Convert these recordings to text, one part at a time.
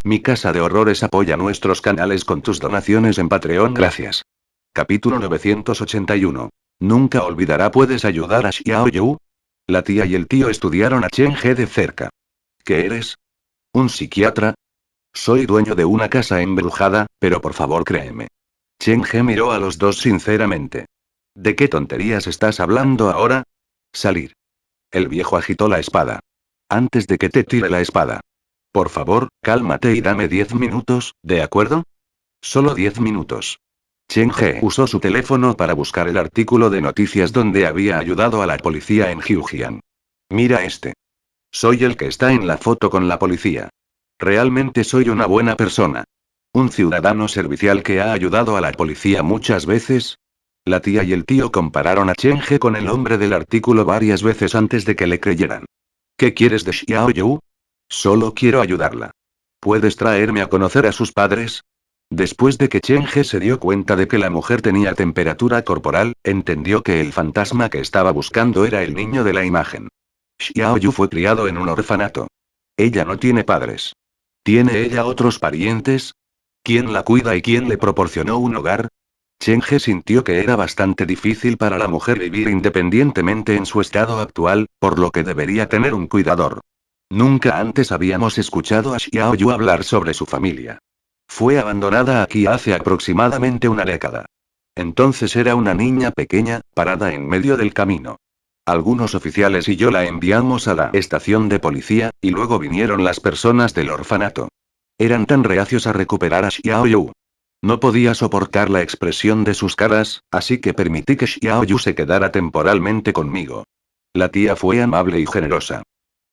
Mi casa de horrores apoya nuestros canales con tus donaciones en Patreon. Gracias. Capítulo 981. Nunca olvidará. ¿Puedes ayudar a Xiao Yu? La tía y el tío estudiaron a Chen He de cerca. ¿Qué eres? ¿Un psiquiatra? Soy dueño de una casa embrujada, pero por favor créeme. Chen He miró a los dos sinceramente. ¿De qué tonterías estás hablando ahora? Salir. El viejo agitó la espada. Antes de que te tire la espada. Por favor, cálmate y dame 10 minutos, ¿de acuerdo? Solo 10 minutos. Chen He usó su teléfono para buscar el artículo de noticias donde había ayudado a la policía en Jiujiang. Mira este. Soy el que está en la foto con la policía. Realmente soy una buena persona. Un ciudadano servicial que ha ayudado a la policía muchas veces. La tía y el tío compararon a Chen He con el hombre del artículo varias veces antes de que le creyeran. ¿Qué quieres de Xiao Yu? Solo quiero ayudarla. ¿Puedes traerme a conocer a sus padres? Después de que Chen He se dio cuenta de que la mujer tenía temperatura corporal, entendió que el fantasma que estaba buscando era el niño de la imagen. Xiao Yu fue criado en un orfanato. Ella no tiene padres. ¿Tiene ella otros parientes? ¿Quién la cuida y quién le proporcionó un hogar? Chen He sintió que era bastante difícil para la mujer vivir independientemente en su estado actual, por lo que debería tener un cuidador. Nunca antes habíamos escuchado a Xiao Yu hablar sobre su familia. Fue abandonada aquí hace aproximadamente una década. Entonces era una niña pequeña, parada en medio del camino. Algunos oficiales y yo la enviamos a la estación de policía, y luego vinieron las personas del orfanato. Eran tan reacios a recuperar a Xiao Yu. No podía soportar la expresión de sus caras, así que permití que Xiao Yu se quedara temporalmente conmigo. La tía fue amable y generosa.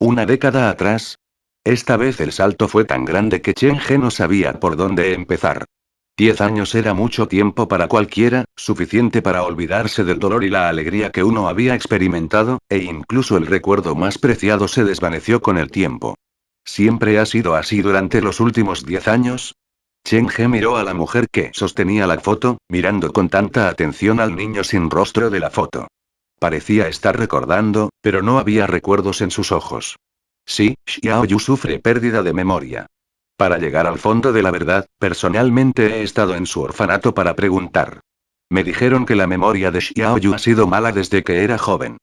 ¿Una década atrás? Esta vez el salto fue tan grande que Chen He no sabía por dónde empezar. 10 años era mucho tiempo para cualquiera, suficiente para olvidarse del dolor y la alegría que uno había experimentado, e incluso el recuerdo más preciado se desvaneció con el tiempo. ¿Siempre ha sido así durante los últimos 10 años? Chen He miró a la mujer que sostenía la foto, mirando con tanta atención al niño sin rostro de la foto. Parecía estar recordando, pero no había recuerdos en sus ojos. Sí, Xiao Yu sufre pérdida de memoria. Para llegar al fondo de la verdad, personalmente he estado en su orfanato para preguntar. Me dijeron que la memoria de Xiao Yu ha sido mala desde que era joven.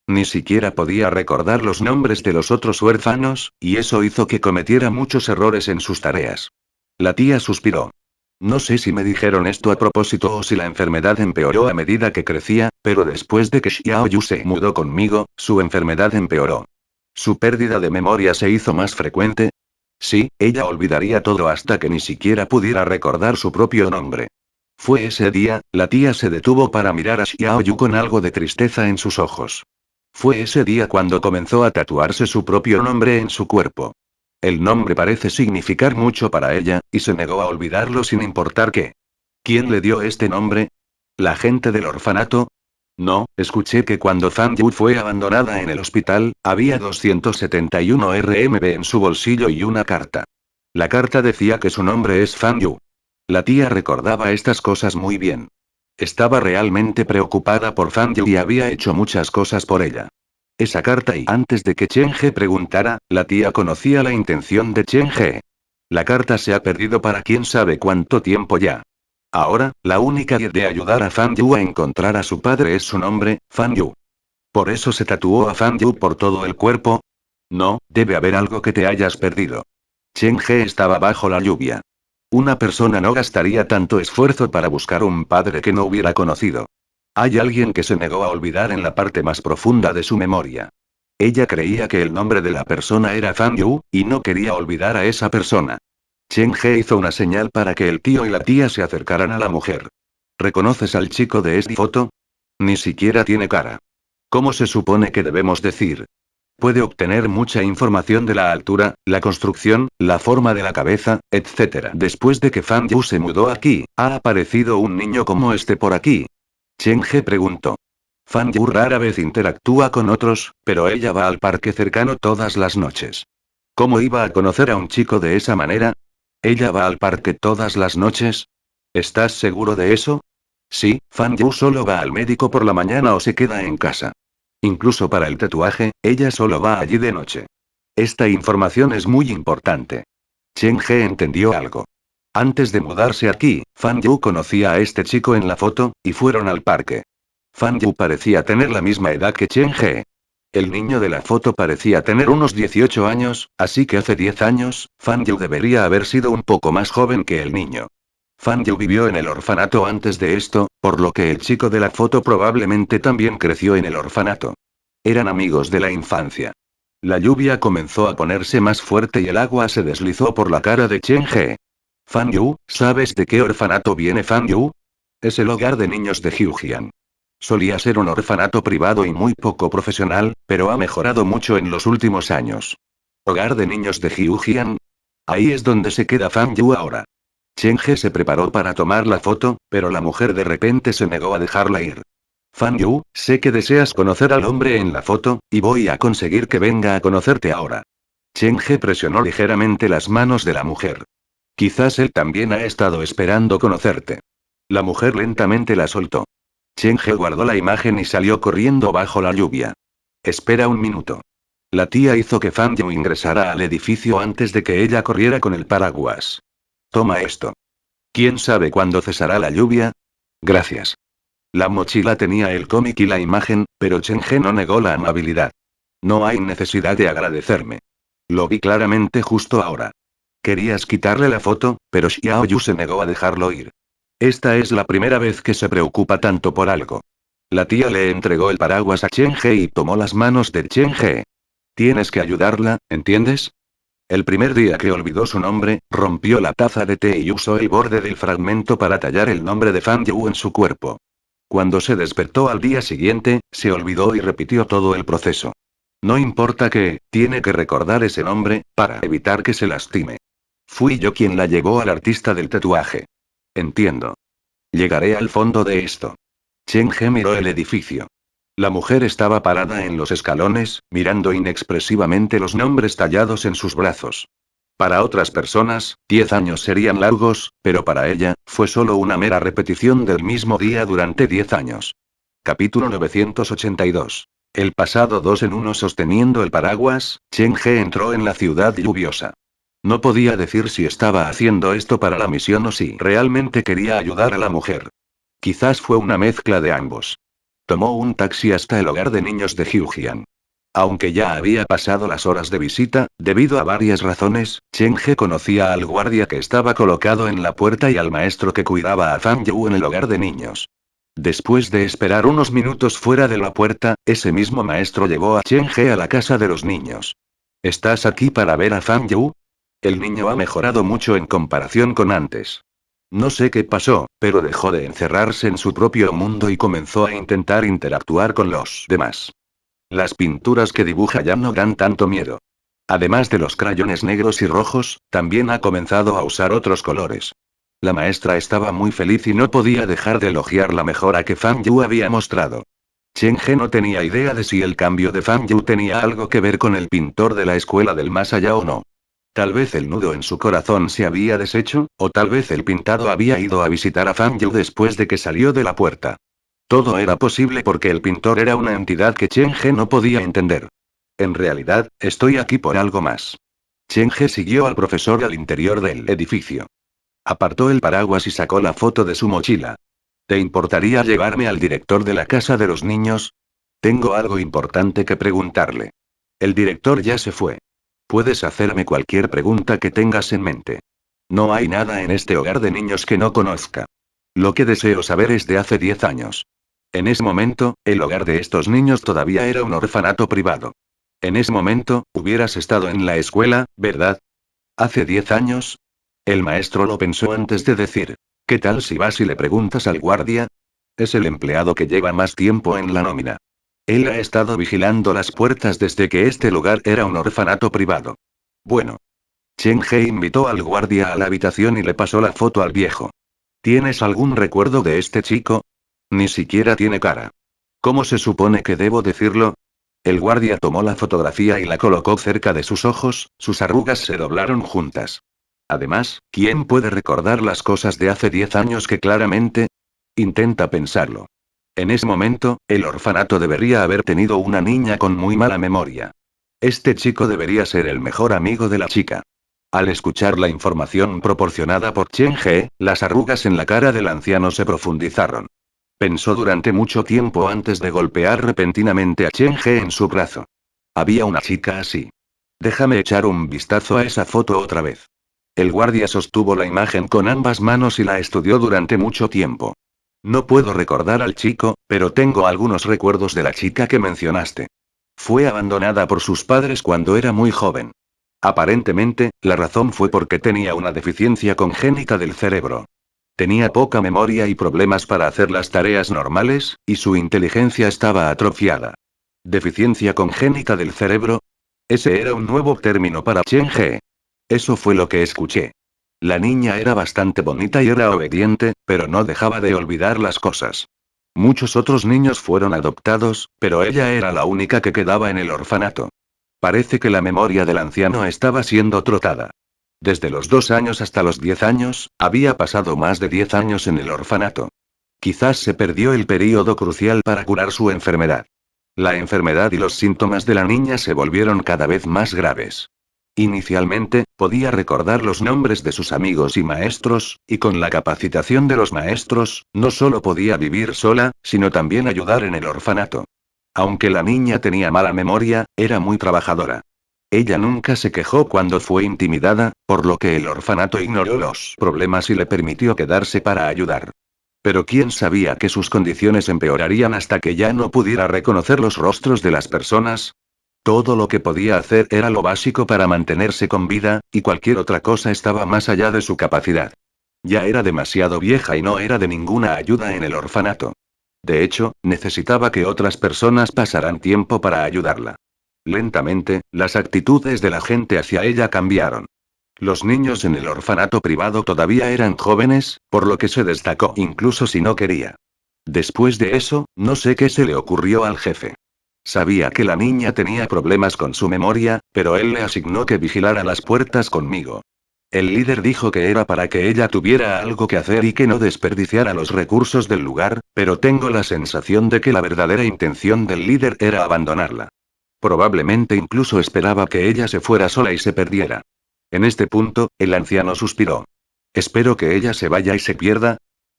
Ni siquiera podía recordar los nombres de los otros huérfanos, y eso hizo que cometiera muchos errores en sus tareas. La tía suspiró. No sé si me dijeron esto a propósito o si la enfermedad empeoró a medida que crecía, pero después de que Xiao Yu se mudó conmigo, su enfermedad empeoró. ¿Su pérdida de memoria se hizo más frecuente? Sí, ella olvidaría todo hasta que ni siquiera pudiera recordar su propio nombre. Fue ese día, la tía se detuvo para mirar a Xiao Yu con algo de tristeza en sus ojos. Fue ese día cuando comenzó a tatuarse su propio nombre en su cuerpo. El nombre parece significar mucho para ella, y se negó a olvidarlo sin importar qué. ¿Quién le dio este nombre? ¿La gente del orfanato? No, escuché que cuando Fan Yu fue abandonada en el hospital, había 271 RMB en su bolsillo y una carta. La carta decía que su nombre es Fan Yu. La tía recordaba estas cosas muy bien. Estaba realmente preocupada por Fan Yu y había hecho muchas cosas por ella. Esa carta y antes de que Chen He preguntara, la tía conocía la intención de Chen He. La carta se ha perdido para quién sabe cuánto tiempo ya. Ahora, la única idea de ayudar a Fan Yu a encontrar a su padre es su nombre, Fan Yu. ¿Por eso se tatuó a Fan Yu por todo el cuerpo? No, debe haber algo que te hayas perdido. Chen He estaba bajo la lluvia. Una persona no gastaría tanto esfuerzo para buscar un padre que no hubiera conocido. Hay alguien que se negó a olvidar en la parte más profunda de su memoria. Ella creía que el nombre de la persona era Fan Yu, y no quería olvidar a esa persona. Chen He hizo una señal para que el tío y la tía se acercaran a la mujer. ¿Reconoces al chico de esta foto? Ni siquiera tiene cara. ¿Cómo se supone que debemos decir? Puede obtener mucha información de la altura, la construcción, la forma de la cabeza, etc. Después de que Fan Yu se mudó aquí, ¿ha aparecido un niño como este por aquí? Chen He preguntó. Fan Yu rara vez interactúa con otros, pero ella va al parque cercano todas las noches. ¿Cómo iba a conocer a un chico de esa manera? ¿Ella va al parque todas las noches? ¿Estás seguro de eso? Sí, Fan Yu solo va al médico por la mañana o se queda en casa. Incluso para el tatuaje, ella solo va allí de noche. Esta información es muy importante. Chen He entendió algo. Antes de mudarse aquí, Fan Yu conocía a este chico en la foto, y fueron al parque. Fan Yu parecía tener la misma edad que Chen He. El niño de la foto parecía tener unos 18 años, así que hace 10 años, Fan Yu debería haber sido un poco más joven que el niño. Fan Yu vivió en el orfanato antes de esto, por lo que el chico de la foto probablemente también creció en el orfanato. Eran amigos de la infancia. La lluvia comenzó a ponerse más fuerte y el agua se deslizó por la cara de Chen He. Fan Yu, ¿sabes de qué orfanato viene Fan Yu? Es el hogar de niños de Hyujian. Solía ser un orfanato privado y muy poco profesional, pero ha mejorado mucho en los últimos años. ¿Hogar de niños de Hyujian? Ahí es donde se queda Fan Yu ahora. Chen He se preparó para tomar la foto, pero la mujer de repente se negó a dejarla ir. Fan Yu, sé que deseas conocer al hombre en la foto, y voy a conseguir que venga a conocerte ahora. Chen He presionó ligeramente las manos de la mujer. Quizás él también ha estado esperando conocerte. La mujer lentamente la soltó. Chen He guardó la imagen y salió corriendo bajo la lluvia. Espera un minuto. La tía hizo que Fan Yu ingresara al edificio antes de que ella corriera con el paraguas. Toma esto. ¿Quién sabe cuándo cesará la lluvia? Gracias. La mochila tenía el cómic y la imagen, pero Chen He no negó la amabilidad. No hay necesidad de agradecerme. Lo vi claramente justo ahora. Querías quitarle la foto, pero Xiao Yu se negó a dejarlo ir. Esta es la primera vez que se preocupa tanto por algo. La tía le entregó el paraguas a Chen He y tomó las manos de Chen He. Tienes que ayudarla, ¿entiendes? El primer día que olvidó su nombre, rompió la taza de té y usó el borde del fragmento para tallar el nombre de Fan Yu en su cuerpo. Cuando se despertó al día siguiente, se olvidó y repitió todo el proceso. No importa qué, tiene que recordar ese nombre, para evitar que se lastime. Fui yo quien la llevó al artista del tatuaje. Entiendo. Llegaré al fondo de esto. Chen He miró el edificio. La mujer estaba parada en los escalones, mirando inexpresivamente los nombres tallados en sus brazos. Para otras personas, 10 años serían largos, pero para ella, fue solo una mera repetición del mismo día durante 10 años. Capítulo 982. El pasado 2 en 1 sosteniendo el paraguas, Chen He entró en la ciudad lluviosa. No podía decir si estaba haciendo esto para la misión o si realmente quería ayudar a la mujer. Quizás fue una mezcla de ambos. Tomó un taxi hasta el hogar de niños de Hyujian. Aunque ya había pasado las horas de visita, debido a varias razones, Chen He conocía al guardia que estaba colocado en la puerta y al maestro que cuidaba a Fan Yu en el hogar de niños. Después de esperar unos minutos fuera de la puerta, ese mismo maestro llevó a Chen He a la casa de los niños. ¿Estás aquí para ver a Fan Yu? El niño ha mejorado mucho en comparación con antes. No sé qué pasó, pero dejó de encerrarse en su propio mundo y comenzó a intentar interactuar con los demás. Las pinturas que dibuja ya no dan tanto miedo. Además de los crayones negros y rojos, también ha comenzado a usar otros colores. La maestra estaba muy feliz y no podía dejar de elogiar la mejora que Fan Yu había mostrado. Chen He no tenía idea de si el cambio de Fan Yu tenía algo que ver con el pintor de la escuela del más allá o no. Tal vez el nudo en su corazón se había deshecho, o tal vez el pintado había ido a visitar a Fan Yu después de que salió de la puerta. Todo era posible porque el pintor era una entidad que Chen He no podía entender. En realidad, estoy aquí por algo más. Chen He siguió al profesor al interior del edificio. Apartó el paraguas y sacó la foto de su mochila. ¿Te importaría llevarme al director de la casa de los niños? Tengo algo importante que preguntarle. El director ya se fue. Puedes hacerme cualquier pregunta que tengas en mente. No hay nada en este hogar de niños que no conozca. Lo que deseo saber es de hace 10 años. En ese momento, el hogar de estos niños todavía era un orfanato privado. En ese momento, hubieras estado en la escuela, ¿verdad? ¿Hace 10 años? El maestro lo pensó antes de decir. ¿Qué tal si vas y le preguntas al guardia? Es el empleado que lleva más tiempo en la nómina. Él ha estado vigilando las puertas desde que este lugar era un orfanato privado. Bueno. Chen He invitó al guardia a la habitación y le pasó la foto al viejo. ¿Tienes algún recuerdo de este chico? Ni siquiera tiene cara. ¿Cómo se supone que debo decirlo? El guardia tomó la fotografía y la colocó cerca de sus ojos, sus arrugas se doblaron juntas. Además, ¿quién puede recordar las cosas de hace 10 años que claramente? Intenta pensarlo. En ese momento, el orfanato debería haber tenido una niña con muy mala memoria. Este chico debería ser el mejor amigo de la chica. Al escuchar la información proporcionada por Chen He, las arrugas en la cara del anciano se profundizaron. Pensó durante mucho tiempo antes de golpear repentinamente a Chen He en su brazo. Había una chica así. Déjame echar un vistazo a esa foto otra vez. El guardia sostuvo la imagen con ambas manos y la estudió durante mucho tiempo. No puedo recordar al chico, pero tengo algunos recuerdos de la chica que mencionaste. Fue abandonada por sus padres cuando era muy joven. Aparentemente, la razón fue porque tenía una deficiencia congénita del cerebro. Tenía poca memoria y problemas para hacer las tareas normales, y su inteligencia estaba atrofiada. ¿Deficiencia congénita del cerebro? Ese era un nuevo término para Chen He. Eso fue lo que escuché. La niña era bastante bonita y era obediente, pero no dejaba de olvidar las cosas. Muchos otros niños fueron adoptados, pero ella era la única que quedaba en el orfanato. Parece que la memoria del anciano estaba siendo trotada. Desde los 2 años hasta los 10 años, había pasado más de 10 años en el orfanato. Quizás se perdió el período crucial para curar su enfermedad. La enfermedad y los síntomas de la niña se volvieron cada vez más graves. Inicialmente, podía recordar los nombres de sus amigos y maestros, y con la capacitación de los maestros, no solo podía vivir sola, sino también ayudar en el orfanato. Aunque la niña tenía mala memoria, era muy trabajadora. Ella nunca se quejó cuando fue intimidada, por lo que el orfanato ignoró los problemas y le permitió quedarse para ayudar. Pero quién sabía que sus condiciones empeorarían hasta que ya no pudiera reconocer los rostros de las personas. Todo lo que podía hacer era lo básico para mantenerse con vida, y cualquier otra cosa estaba más allá de su capacidad. Ya era demasiado vieja y no era de ninguna ayuda en el orfanato. De hecho, necesitaba que otras personas pasaran tiempo para ayudarla. Lentamente, las actitudes de la gente hacia ella cambiaron. Los niños en el orfanato privado todavía eran jóvenes, por lo que se destacó incluso si no quería. Después de eso, no sé qué se le ocurrió al jefe. Sabía que la niña tenía problemas con su memoria, pero él le asignó que vigilara las puertas conmigo. El líder dijo que era para que ella tuviera algo que hacer y que no desperdiciara los recursos del lugar, pero tengo la sensación de que la verdadera intención del líder era abandonarla. Probablemente incluso esperaba que ella se fuera sola y se perdiera. En este punto, el anciano suspiró. Espero que ella se vaya y se pierda.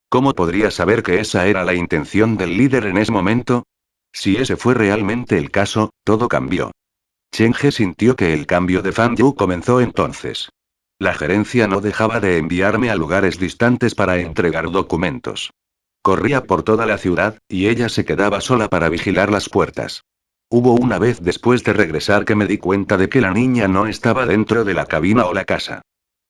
¿Cómo podría saber que esa era la intención del líder en ese momento? Si ese fue realmente el caso, todo cambió. Chen He sintió que el cambio de Fan Yu comenzó entonces. La gerencia no dejaba de enviarme a lugares distantes para entregar documentos. Corría por toda la ciudad, y ella se quedaba sola para vigilar las puertas. Hubo una vez después de regresar que me di cuenta de que la niña no estaba dentro de la cabina o la casa.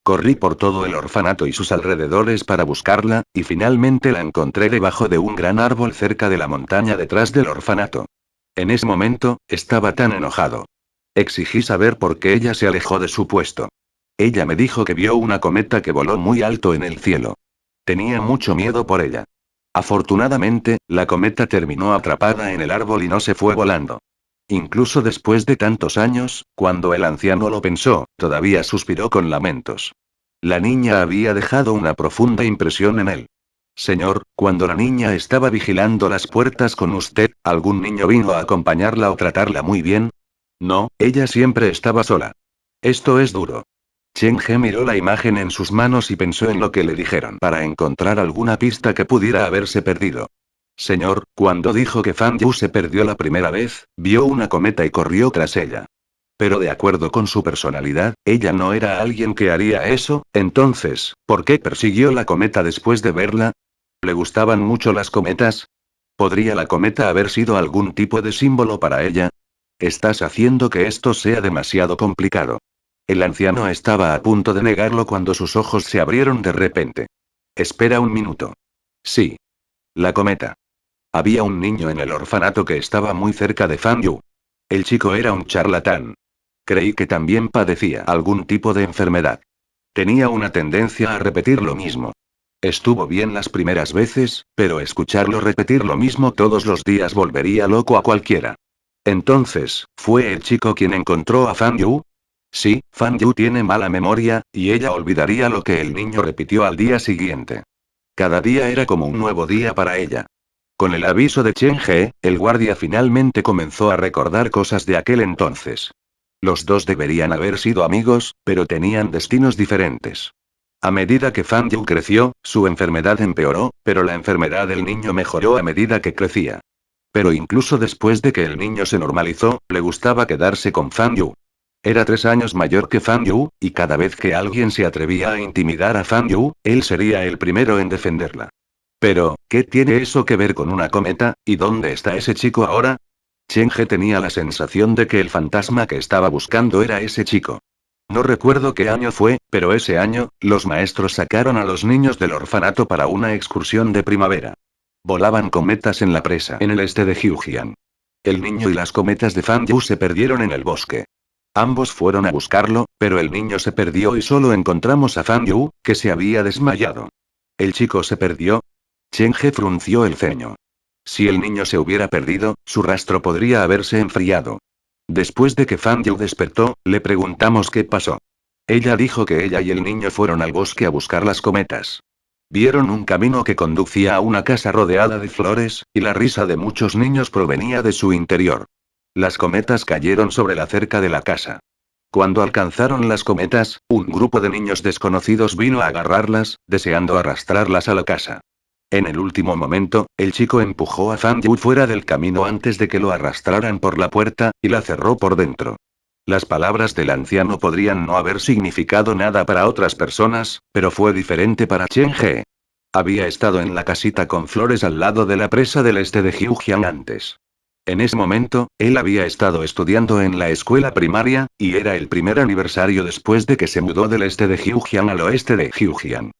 Corrí por todo el orfanato y sus alrededores para buscarla, y finalmente la encontré debajo de un gran árbol cerca de la montaña detrás del orfanato. En ese momento, estaba tan enojado. Exigí saber por qué ella se alejó de su puesto. Ella me dijo que vio una cometa que voló muy alto en el cielo. Tenía mucho miedo por ella. Afortunadamente, la cometa terminó atrapada en el árbol y no se fue volando. Incluso después de tantos años, cuando el anciano lo pensó, todavía suspiró con lamentos. La niña había dejado una profunda impresión en él. Señor, cuando la niña estaba vigilando las puertas con usted, ¿algún niño vino a acompañarla o tratarla muy bien? No, ella siempre estaba sola. Esto es duro. Chen He miró la imagen en sus manos y pensó en lo que le dijeron para encontrar alguna pista que pudiera haberse perdido. Señor, cuando dijo que Fan Yu se perdió la primera vez, vio una cometa y corrió tras ella. Pero de acuerdo con su personalidad, ella no era alguien que haría eso, entonces, ¿por qué persiguió la cometa después de verla? ¿Le gustaban mucho las cometas? ¿Podría la cometa haber sido algún tipo de símbolo para ella? Estás haciendo que esto sea demasiado complicado. El anciano estaba a punto de negarlo cuando sus ojos se abrieron de repente. Espera un minuto. Sí. La cometa. Había un niño en el orfanato que estaba muy cerca de Fan Yu. El chico era un charlatán. Creí que también padecía algún tipo de enfermedad. Tenía una tendencia a repetir lo mismo. Estuvo bien las primeras veces, pero escucharlo repetir lo mismo todos los días volvería loco a cualquiera. Entonces, ¿fue el chico quien encontró a Fan Yu? Sí, Fan Yu tiene mala memoria, y ella olvidaría lo que el niño repitió al día siguiente. Cada día era como un nuevo día para ella. Con el aviso de Chen He, el guardia finalmente comenzó a recordar cosas de aquel entonces. Los dos deberían haber sido amigos, pero tenían destinos diferentes. A medida que Fan Yu creció, su enfermedad empeoró, pero la enfermedad del niño mejoró a medida que crecía. Pero incluso después de que el niño se normalizó, le gustaba quedarse con Fan Yu. Era 3 años mayor que Fan Yu, y cada vez que alguien se atrevía a intimidar a Fan Yu, él sería el primero en defenderla. Pero, ¿qué tiene eso que ver con una cometa, y dónde está ese chico ahora? Cheng-he tenía la sensación de que el fantasma que estaba buscando era ese chico. No recuerdo qué año fue, pero ese año, los maestros sacaron a los niños del orfanato para una excursión de primavera. Volaban cometas en la presa en el este de Hyujian. El niño y las cometas de Fan Yu se perdieron en el bosque. Ambos fueron a buscarlo, pero el niño se perdió y solo encontramos a Fan Yu, que se había desmayado. ¿El chico se perdió? Cheng-he frunció el ceño. Si el niño se hubiera perdido, su rastro podría haberse enfriado. Después de que Fan Yu despertó, le preguntamos qué pasó. Ella dijo que ella y el niño fueron al bosque a buscar las cometas. Vieron un camino que conducía a una casa rodeada de flores, y la risa de muchos niños provenía de su interior. Las cometas cayeron sobre la cerca de la casa. Cuando alcanzaron las cometas, un grupo de niños desconocidos vino a agarrarlas, deseando arrastrarlas a la casa. En el último momento, el chico empujó a Fan Yu fuera del camino antes de que lo arrastraran por la puerta, y la cerró por dentro. Las palabras del anciano podrían no haber significado nada para otras personas, pero fue diferente para Cheng-he. Había estado en la casita con flores al lado de la presa del este de Hyujian antes. En ese momento, él había estado estudiando en la escuela primaria, y era el primer aniversario después de que se mudó del este de Hyujian al oeste de Hyujian.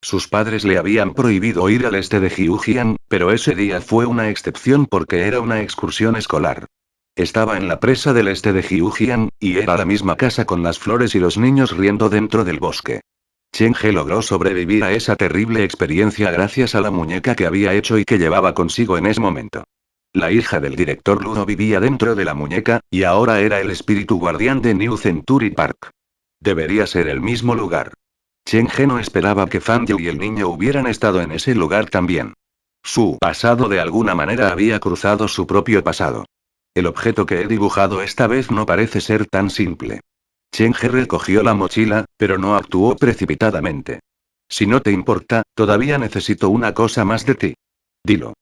Sus padres le habían prohibido ir al este de Hyujian, pero ese día fue una excepción porque era una excursión escolar. Estaba en la presa del este de Hyujian, y era la misma casa con las flores y los niños riendo dentro del bosque. Cheng-he logró sobrevivir a esa terrible experiencia gracias a la muñeca que había hecho y que llevaba consigo en ese momento. La hija del director Ludo vivía dentro de la muñeca, y ahora era el espíritu guardián de New Century Park. Debería ser el mismo lugar. Cheng-he no esperaba que Fan Yu y el niño hubieran estado en ese lugar también. Su pasado de alguna manera había cruzado su propio pasado. El objeto que he dibujado esta vez no parece ser tan simple. Cheng-he recogió la mochila, pero no actuó precipitadamente. Si no te importa, todavía necesito una cosa más de ti. Dilo.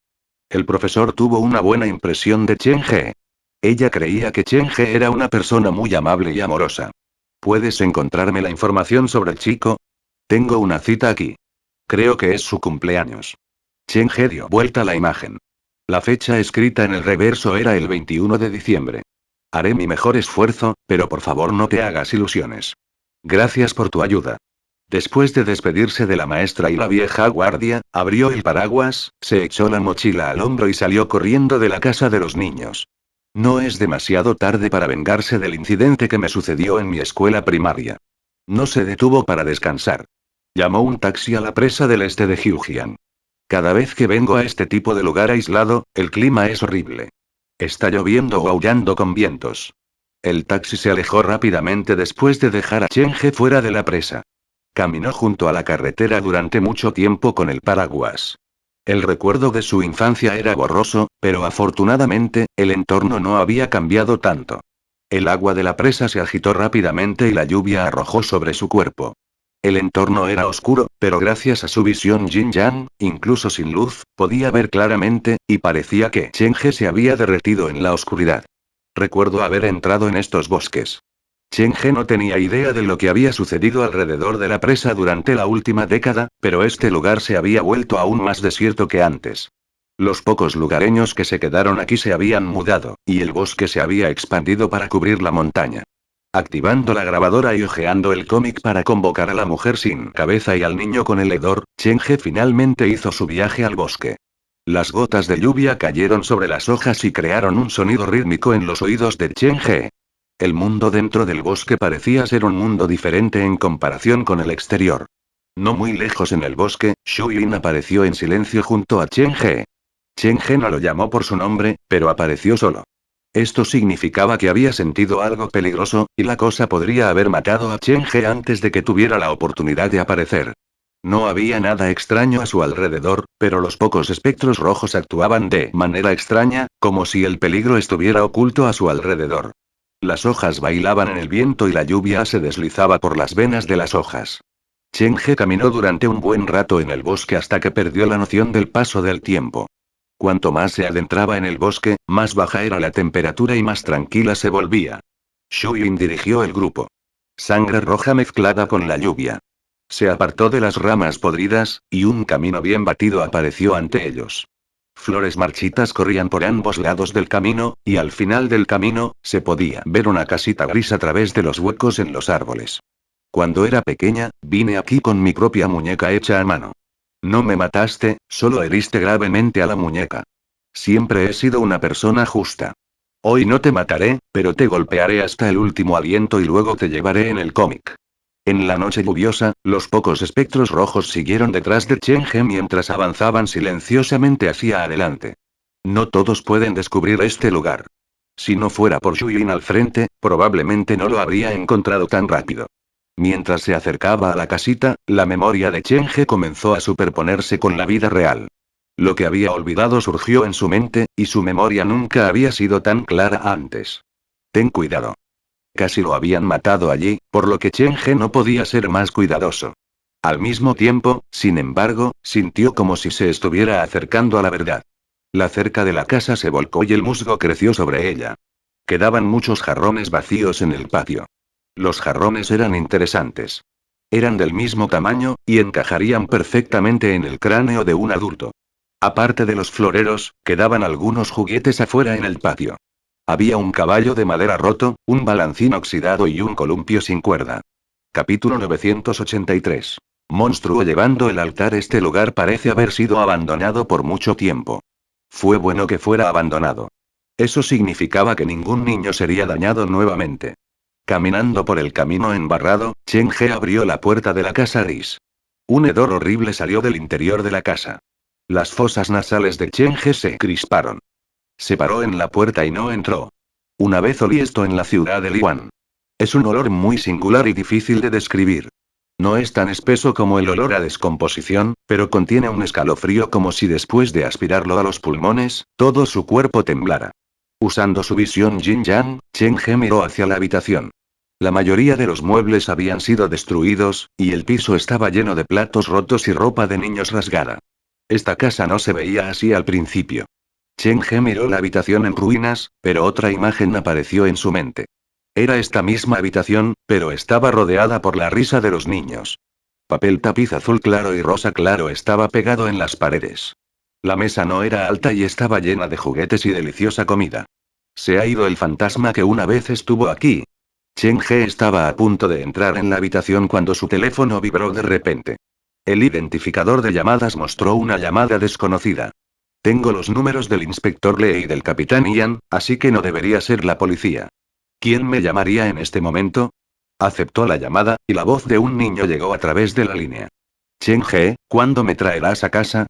El profesor tuvo una buena impresión de Cheng-he. Ella creía que Cheng-he era una persona muy amable y amorosa. ¿Puedes encontrarme la información sobre el chico? Tengo una cita aquí. Creo que es su cumpleaños. Cheng-he dio vuelta a la imagen. La fecha escrita en el reverso era el 21 de diciembre. Haré mi mejor esfuerzo, pero por favor no te hagas ilusiones. Gracias por tu ayuda. Después de despedirse de la maestra y la vieja guardia, abrió el paraguas, se echó la mochila al hombro y salió corriendo de la casa de los niños. No es demasiado tarde para vengarse del incidente que me sucedió en mi escuela primaria. No se detuvo para descansar. Llamó un taxi a la presa del este de Hyujian. Cada vez que vengo a este tipo de lugar aislado, el clima es horrible. Está lloviendo o aullando con vientos. El taxi se alejó rápidamente después de dejar a Cheng-he fuera de la presa. Caminó junto a la carretera durante mucho tiempo con el paraguas. El recuerdo de su infancia era borroso, pero afortunadamente, el entorno no había cambiado tanto. El agua de la presa se agitó rápidamente y la lluvia arrojó sobre su cuerpo. El entorno era oscuro, pero gracias a su visión yin-yang, incluso sin luz, podía ver claramente, y parecía que Cheng-he se había derretido en la oscuridad. Recuerdo haber entrado en estos bosques. Cheng-he no tenía idea de lo que había sucedido alrededor de la presa durante la última década, pero este lugar se había vuelto aún más desierto que antes. Los pocos lugareños que se quedaron aquí se habían mudado, y el bosque se había expandido para cubrir la montaña. Activando la grabadora y hojeando el cómic para convocar a la mujer sin cabeza y al niño con el hedor, Cheng-he finalmente hizo su viaje al bosque. Las gotas de lluvia cayeron sobre las hojas y crearon un sonido rítmico en los oídos de Cheng-he. El mundo dentro del bosque parecía ser un mundo diferente en comparación con el exterior. No muy lejos en el bosque, Shuilin apareció en silencio junto a Cheng-he. Cheng-he no lo llamó por su nombre, pero apareció solo. Esto significaba que había sentido algo peligroso, y la cosa podría haber matado a Cheng-he antes de que tuviera la oportunidad de aparecer. No había nada extraño a su alrededor, pero los pocos espectros rojos actuaban de manera extraña, como si el peligro estuviera oculto a su alrededor. Las hojas bailaban en el viento y la lluvia se deslizaba por las venas de las hojas. Cheng-He caminó durante un buen rato en el bosque hasta que perdió la noción del paso del tiempo. Cuanto más se adentraba en el bosque, más baja era la temperatura y más tranquila se volvía. Shu Yin dirigió el grupo. Sangre roja mezclada con la lluvia. Se apartó de las ramas podridas, y un camino bien batido apareció ante ellos. Flores marchitas corrían por ambos lados del camino, y al final del camino, se podía ver una casita gris a través de los huecos en los árboles. Cuando era pequeña, vine aquí con mi propia muñeca hecha a mano. No me mataste, solo heriste gravemente a la muñeca. Siempre he sido una persona justa. Hoy no te mataré, pero te golpearé hasta el último aliento y luego te llevaré en el cómic. En la noche lluviosa, los pocos espectros rojos siguieron detrás de Cheng-He mientras avanzaban silenciosamente hacia adelante. No todos pueden descubrir este lugar. Si no fuera por Shu Yin al frente, probablemente no lo habría encontrado tan rápido. Mientras se acercaba a la casita, la memoria de Cheng-He comenzó a superponerse con la vida real. Lo que había olvidado surgió en su mente, y su memoria nunca había sido tan clara antes. Ten cuidado. Casi lo habían matado allí, por lo que Cheng-He no podía ser más cuidadoso. Al mismo tiempo, sin embargo, sintió como si se estuviera acercando a la verdad. La cerca de la casa se volcó y el musgo creció sobre ella. Quedaban muchos jarrones vacíos en el patio. Los jarrones eran interesantes. Eran del mismo tamaño, y encajarían perfectamente en el cráneo de un adulto. Aparte de los floreros, quedaban algunos juguetes afuera en el patio. Había un caballo de madera roto, un balancín oxidado y un columpio sin cuerda. Capítulo 983. Monstruo llevando el altar. Este lugar parece haber sido abandonado por mucho tiempo. Fue bueno que fuera abandonado. Eso significaba que ningún niño sería dañado nuevamente. Caminando por el camino embarrado, Cheng-He abrió la puerta de la casa gris. Un hedor horrible salió del interior de la casa. Las fosas nasales de Cheng-He se crisparon. Se paró en la puerta y no entró. Una vez olí esto en la ciudad de Liwan. Es un olor muy singular y difícil de describir. No es tan espeso como el olor a descomposición, pero contiene un escalofrío como si después de aspirarlo a los pulmones, todo su cuerpo temblara. Usando su visión Yin-Yang, Cheng-He miró hacia la habitación. La mayoría de los muebles habían sido destruidos, y el piso estaba lleno de platos rotos y ropa de niños rasgada. Esta casa no se veía así al principio. Cheng-He miró la habitación en ruinas, pero otra imagen apareció en su mente. Era esta misma habitación, pero estaba rodeada por la risa de los niños. Papel tapiz azul claro y rosa claro estaba pegado en las paredes. La mesa no era alta y estaba llena de juguetes y deliciosa comida. Se ha ido el fantasma que una vez estuvo aquí. Cheng-He estaba a punto de entrar en la habitación cuando su teléfono vibró de repente. El identificador de llamadas mostró una llamada desconocida. Tengo los números del inspector Lee y del capitán Ian, así que no debería ser la policía. ¿Quién me llamaría en este momento? Aceptó la llamada, y la voz de un niño llegó a través de la línea. Cheng-He, ¿cuándo me traerás a casa?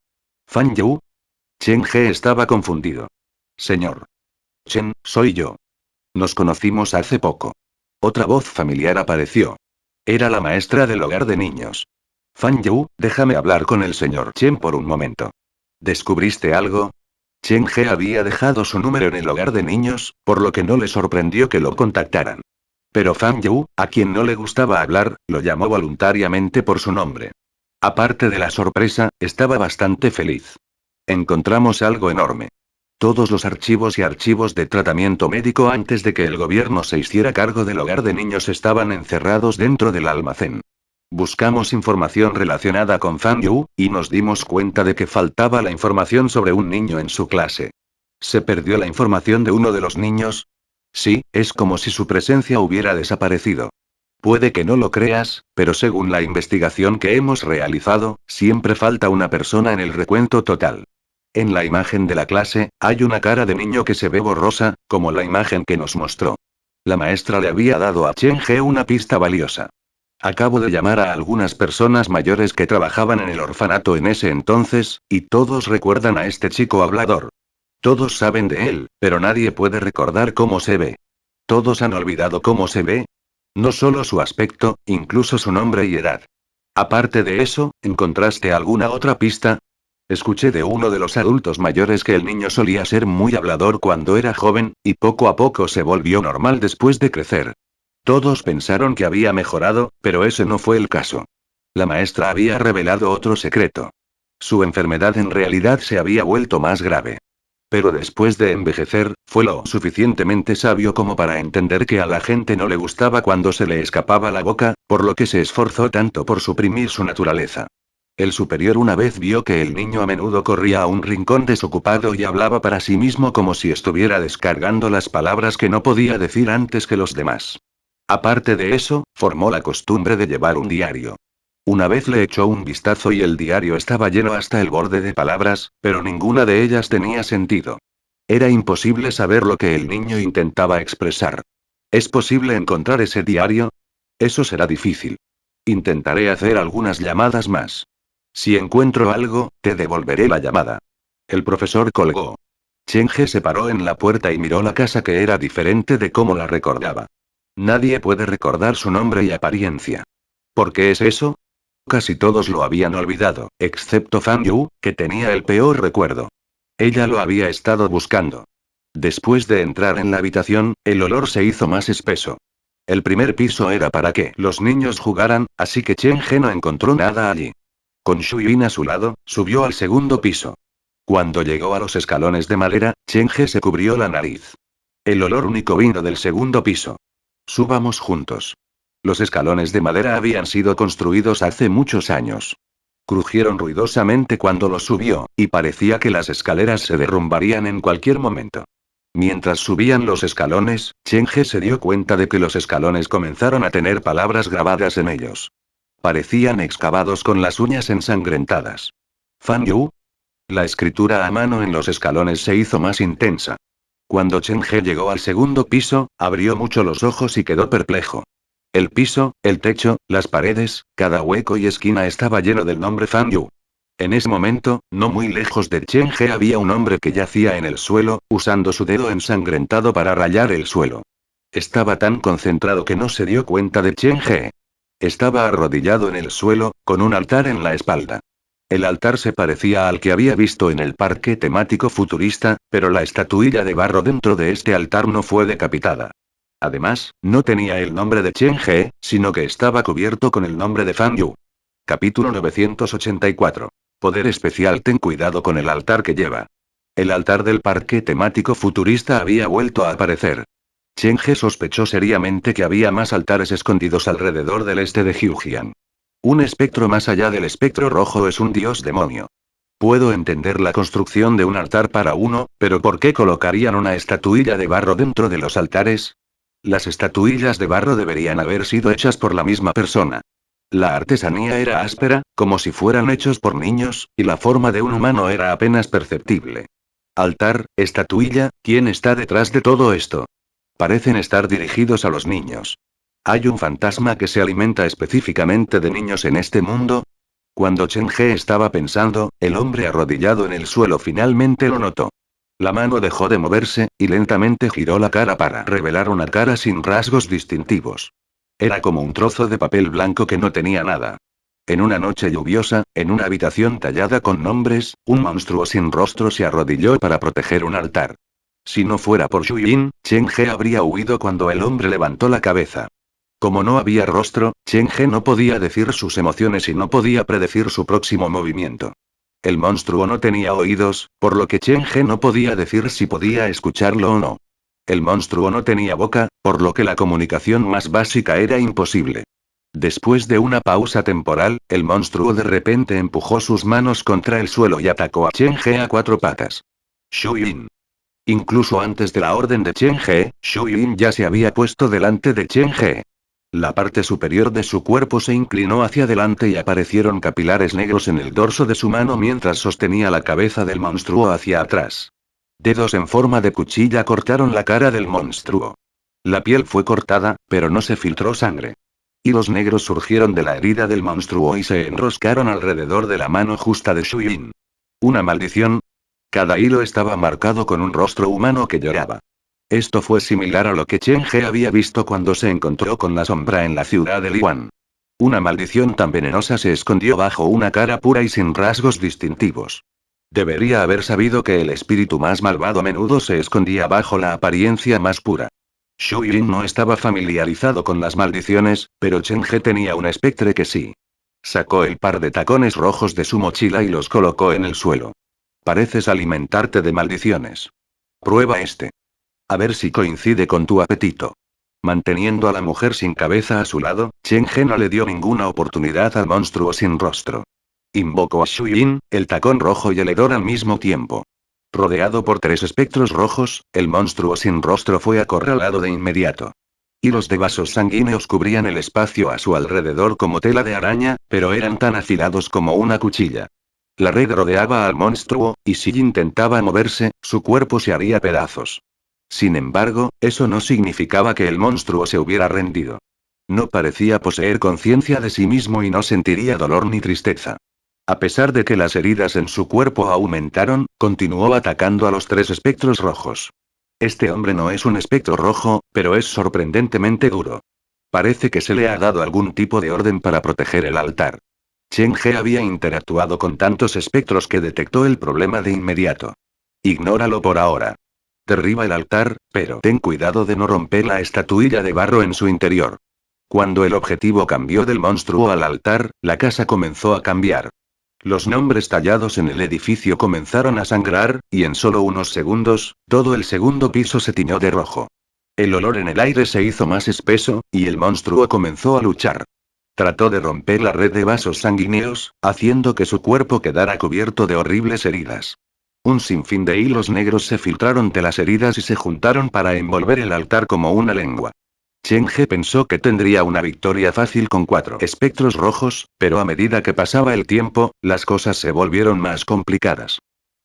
¿Fan Yu? Cheng-He estaba confundido. Señor Chen, soy yo. Nos conocimos hace poco. Otra voz familiar apareció. Era la maestra del hogar de niños. Fan Yu, déjame hablar con el señor Chen por un momento. ¿Descubriste algo? Cheng-He había dejado su número en el hogar de niños, por lo que no le sorprendió que lo contactaran. Pero Fan Yu, a quien no le gustaba hablar, lo llamó voluntariamente por su nombre. Aparte de la sorpresa, estaba bastante feliz. Encontramos algo enorme. Todos los archivos y archivos de tratamiento médico antes de que el gobierno se hiciera cargo del hogar de niños estaban encerrados dentro del almacén. Buscamos información relacionada con Fan Yu, y nos dimos cuenta de que faltaba la información sobre un niño en su clase. ¿Se perdió la información de uno de los niños? Sí, es como si su presencia hubiera desaparecido. Puede que no lo creas, pero según la investigación que hemos realizado, siempre falta una persona en el recuento total. En la imagen de la clase, hay una cara de niño que se ve borrosa, como la imagen que nos mostró. La maestra le había dado a Cheng-He una pista valiosa. Acabo de llamar a algunas personas mayores que trabajaban en el orfanato en ese entonces, y todos recuerdan a este chico hablador. Todos saben de él, pero nadie puede recordar cómo se ve. ¿Todos han olvidado cómo se ve? No solo su aspecto, incluso su nombre y edad. Aparte de eso, ¿encontraste alguna otra pista? Escuché de uno de los adultos mayores que el niño solía ser muy hablador cuando era joven, y poco a poco se volvió normal después de crecer. Todos pensaron que había mejorado, pero ese no fue el caso. La maestra había revelado otro secreto. Su enfermedad en realidad se había vuelto más grave. Pero después de envejecer, fue lo suficientemente sabio como para entender que a la gente no le gustaba cuando se le escapaba la boca, por lo que se esforzó tanto por suprimir su naturaleza. El superior una vez vio que el niño a menudo corría a un rincón desocupado y hablaba para sí mismo como si estuviera descargando las palabras que no podía decir antes que los demás. Aparte de eso, formó la costumbre de llevar un diario. Una vez le echó un vistazo y el diario estaba lleno hasta el borde de palabras, pero ninguna de ellas tenía sentido. Era imposible saber lo que el niño intentaba expresar. ¿Es posible encontrar ese diario? Eso será difícil. Intentaré hacer algunas llamadas más. Si encuentro algo, te devolveré la llamada. El profesor colgó. Chenge se paró en la puerta y miró la casa que era diferente de cómo la recordaba. Nadie puede recordar su nombre y apariencia. ¿Por qué es eso? Casi todos lo habían olvidado, excepto Fan Yu, que tenía el peor recuerdo. Ella lo había estado buscando. Después de entrar en la habitación, el olor se hizo más espeso. El primer piso era para que los niños jugaran, así que Chen He no encontró nada allí. Con Shuyin a su lado, subió al segundo piso. Cuando llegó a los escalones de madera, Chen He se cubrió la nariz. El olor único vino del segundo piso. Subamos juntos. Los escalones de madera habían sido construidos hace muchos años. Crujieron ruidosamente cuando los subió, y parecía que las escaleras se derrumbarían en cualquier momento. Mientras subían los escalones, Chenge se dio cuenta de que los escalones comenzaron a tener palabras grabadas en ellos. Parecían excavados con las uñas ensangrentadas. Fan Yu. La escritura a mano en los escalones se hizo más intensa. Cuando Chenge llegó al segundo piso, abrió mucho los ojos y quedó perplejo. El piso, el techo, las paredes, cada hueco y esquina estaba lleno del nombre Fan Yu. En ese momento, no muy lejos de Chenge había un hombre que yacía en el suelo, usando su dedo ensangrentado para rayar el suelo. Estaba tan concentrado que no se dio cuenta de Chenge. Estaba arrodillado en el suelo, con un altar en la espalda. El altar se parecía al que había visto en el parque temático futurista, pero la estatuilla de barro dentro de este altar no fue decapitada. Además, no tenía el nombre de Chen He, sino que estaba cubierto con el nombre de Fan Yu. Capítulo 984. Poder especial. Ten cuidado con el altar que lleva. El altar del parque temático futurista había vuelto a aparecer. Chen He sospechó seriamente que había más altares escondidos alrededor del este de Hyujian. Un espectro más allá del espectro rojo es un dios demonio. Puedo entender la construcción de un altar para uno, pero ¿por qué colocarían una estatuilla de barro dentro de los altares? Las estatuillas de barro deberían haber sido hechas por la misma persona. La artesanía era áspera, como si fueran hechos por niños, y la forma de un humano era apenas perceptible. Altar, estatuilla, ¿quién está detrás de todo esto? Parecen estar dirigidos a los niños. ¿Hay un fantasma que se alimenta específicamente de niños en este mundo? Cuando Chen He estaba pensando, el hombre arrodillado en el suelo finalmente lo notó. La mano dejó de moverse, y lentamente giró la cara para revelar una cara sin rasgos distintivos. Era como un trozo de papel blanco que no tenía nada. En una noche lluviosa, en una habitación tallada con nombres, un monstruo sin rostro se arrodilló para proteger un altar. Si no fuera por Shuyin, Chen He habría huido cuando el hombre levantó la cabeza. Como no había rostro, Chen He no podía decir sus emociones y no podía predecir su próximo movimiento. El monstruo no tenía oídos, por lo que Chen He no podía decir si podía escucharlo o no. El monstruo no tenía boca, por lo que la comunicación más básica era imposible. Después de una pausa temporal, el monstruo de repente empujó sus manos contra el suelo y atacó a Chen He a cuatro patas. Shuyin. Incluso antes de la orden de Chen He, Shuyin ya se había puesto delante de Chen He. La parte superior de su cuerpo se inclinó hacia adelante y aparecieron capilares negros en el dorso de su mano mientras sostenía la cabeza del monstruo hacia atrás. Dedos en forma de cuchilla cortaron la cara del monstruo. La piel fue cortada, pero no se filtró sangre. Hilos negros surgieron de la herida del monstruo y se enroscaron alrededor de la mano justa de Shuyin. ¿Una maldición? Cada hilo estaba marcado con un rostro humano que lloraba. Esto fue similar a lo que Chen He había visto cuando se encontró con la sombra en la ciudad de Liwan. Una maldición tan venenosa se escondió bajo una cara pura y sin rasgos distintivos. Debería haber sabido que el espíritu más malvado a menudo se escondía bajo la apariencia más pura. Shu Yin no estaba familiarizado con las maldiciones, pero Chen He tenía un espectre que sí. Sacó el par de tacones rojos de su mochila y los colocó en el suelo. Pareces alimentarte de maldiciones. Prueba este. A ver si coincide con tu apetito. Manteniendo a la mujer sin cabeza a su lado, Chen He no le dio ninguna oportunidad al monstruo sin rostro. Invocó a Shu Yin, el tacón rojo y el hedor al mismo tiempo. Rodeado por 3 espectros rojos, el monstruo sin rostro fue acorralado de inmediato. Hilos de vasos sanguíneos cubrían el espacio a su alrededor como tela de araña, pero eran tan afilados como una cuchilla. La red rodeaba al monstruo, y si intentaba moverse, su cuerpo se haría pedazos. Sin embargo, eso no significaba que el monstruo se hubiera rendido. No parecía poseer conciencia de sí mismo y no sentiría dolor ni tristeza. A pesar de que las heridas en su cuerpo aumentaron, continuó atacando a los 3 espectros rojos. Este hombre no es un espectro rojo, pero es sorprendentemente duro. Parece que se le ha dado algún tipo de orden para proteger el altar. Chen He había interactuado con tantos espectros que detectó el problema de inmediato. Ignóralo por ahora. Derriba el altar, pero ten cuidado de no romper la estatuilla de barro en su interior. Cuando el objetivo cambió del monstruo al altar, la casa comenzó a cambiar. Los nombres tallados en el edificio comenzaron a sangrar, y en solo unos segundos, todo el segundo piso se tiñó de rojo. El olor en el aire se hizo más espeso, y el monstruo comenzó a luchar. Trató de romper la red de vasos sanguíneos, haciendo que su cuerpo quedara cubierto de horribles heridas. Un sinfín de hilos negros se filtraron de las heridas y se juntaron para envolver el altar como una lengua. Chen He pensó que tendría una victoria fácil con 4 espectros rojos, pero a medida que pasaba el tiempo, las cosas se volvieron más complicadas.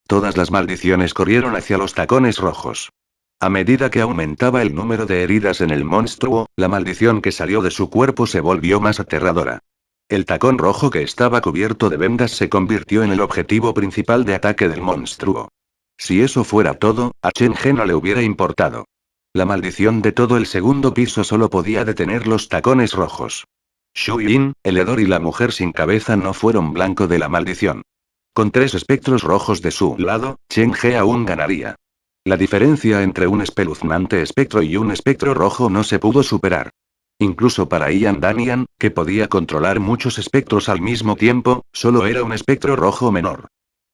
Todas las maldiciones corrieron hacia los tacones rojos. A medida que aumentaba el número de heridas en el monstruo, la maldición que salió de su cuerpo se volvió más aterradora. El tacón rojo que estaba cubierto de vendas se convirtió en el objetivo principal de ataque del monstruo. Si eso fuera todo, a Chen He no le hubiera importado. La maldición de todo el segundo piso solo podía detener los tacones rojos. Shu Yin, el hedor y la mujer sin cabeza no fueron blanco de la maldición. Con 3 espectros rojos de su lado, Chen He aún ganaría. La diferencia entre un espeluznante espectro y un espectro rojo no se pudo superar. Incluso para Ian Danian, que podía controlar muchos espectros al mismo tiempo, solo era un espectro rojo menor.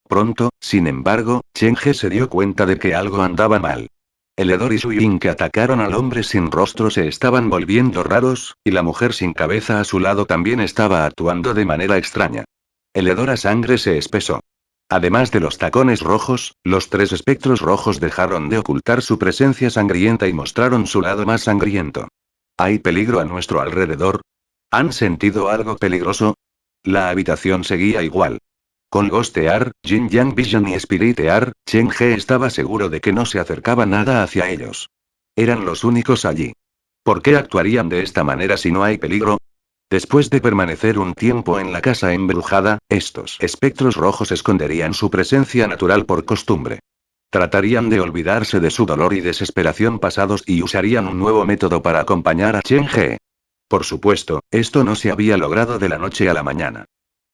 Pronto, sin embargo, Chen He se dio cuenta de que algo andaba mal. El hedor y Shu Yin que atacaron al hombre sin rostro se estaban volviendo raros, y la mujer sin cabeza a su lado también estaba actuando de manera extraña. El hedor a sangre se espesó. Además de los tacones rojos, los 3 espectros rojos dejaron de ocultar su presencia sangrienta y mostraron su lado más sangriento. ¿Hay peligro a nuestro alrededor? ¿Han sentido algo peligroso? La habitación seguía igual. Con Ghostear, Yin Yang Vision y Spiritear, Chen He estaba seguro de que no se acercaba nada hacia ellos. Eran los únicos allí. ¿Por qué actuarían de esta manera si no hay peligro? Después de permanecer un tiempo en la casa embrujada, estos espectros rojos esconderían su presencia natural por costumbre. Tratarían de olvidarse de su dolor y desesperación pasados y usarían un nuevo método para acompañar a Chen He. Por supuesto, esto no se había logrado de la noche a la mañana.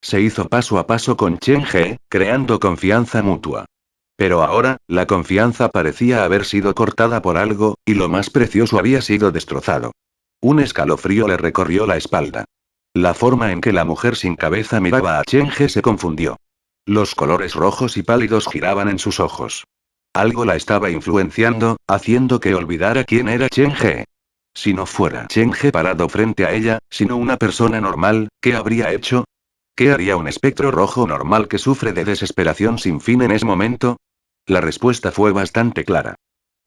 Se hizo paso a paso con Chen He, creando confianza mutua. Pero ahora, la confianza parecía haber sido cortada por algo, y lo más precioso había sido destrozado. Un escalofrío le recorrió la espalda. La forma en que la mujer sin cabeza miraba a Chen He se confundió. Los colores rojos y pálidos giraban en sus ojos. Algo la estaba influenciando, haciendo que olvidara quién era Chen He. Si no fuera Chen He parado frente a ella, sino una persona normal, ¿qué habría hecho? ¿Qué haría un espectro rojo normal que sufre de desesperación sin fin en ese momento? La respuesta fue bastante clara.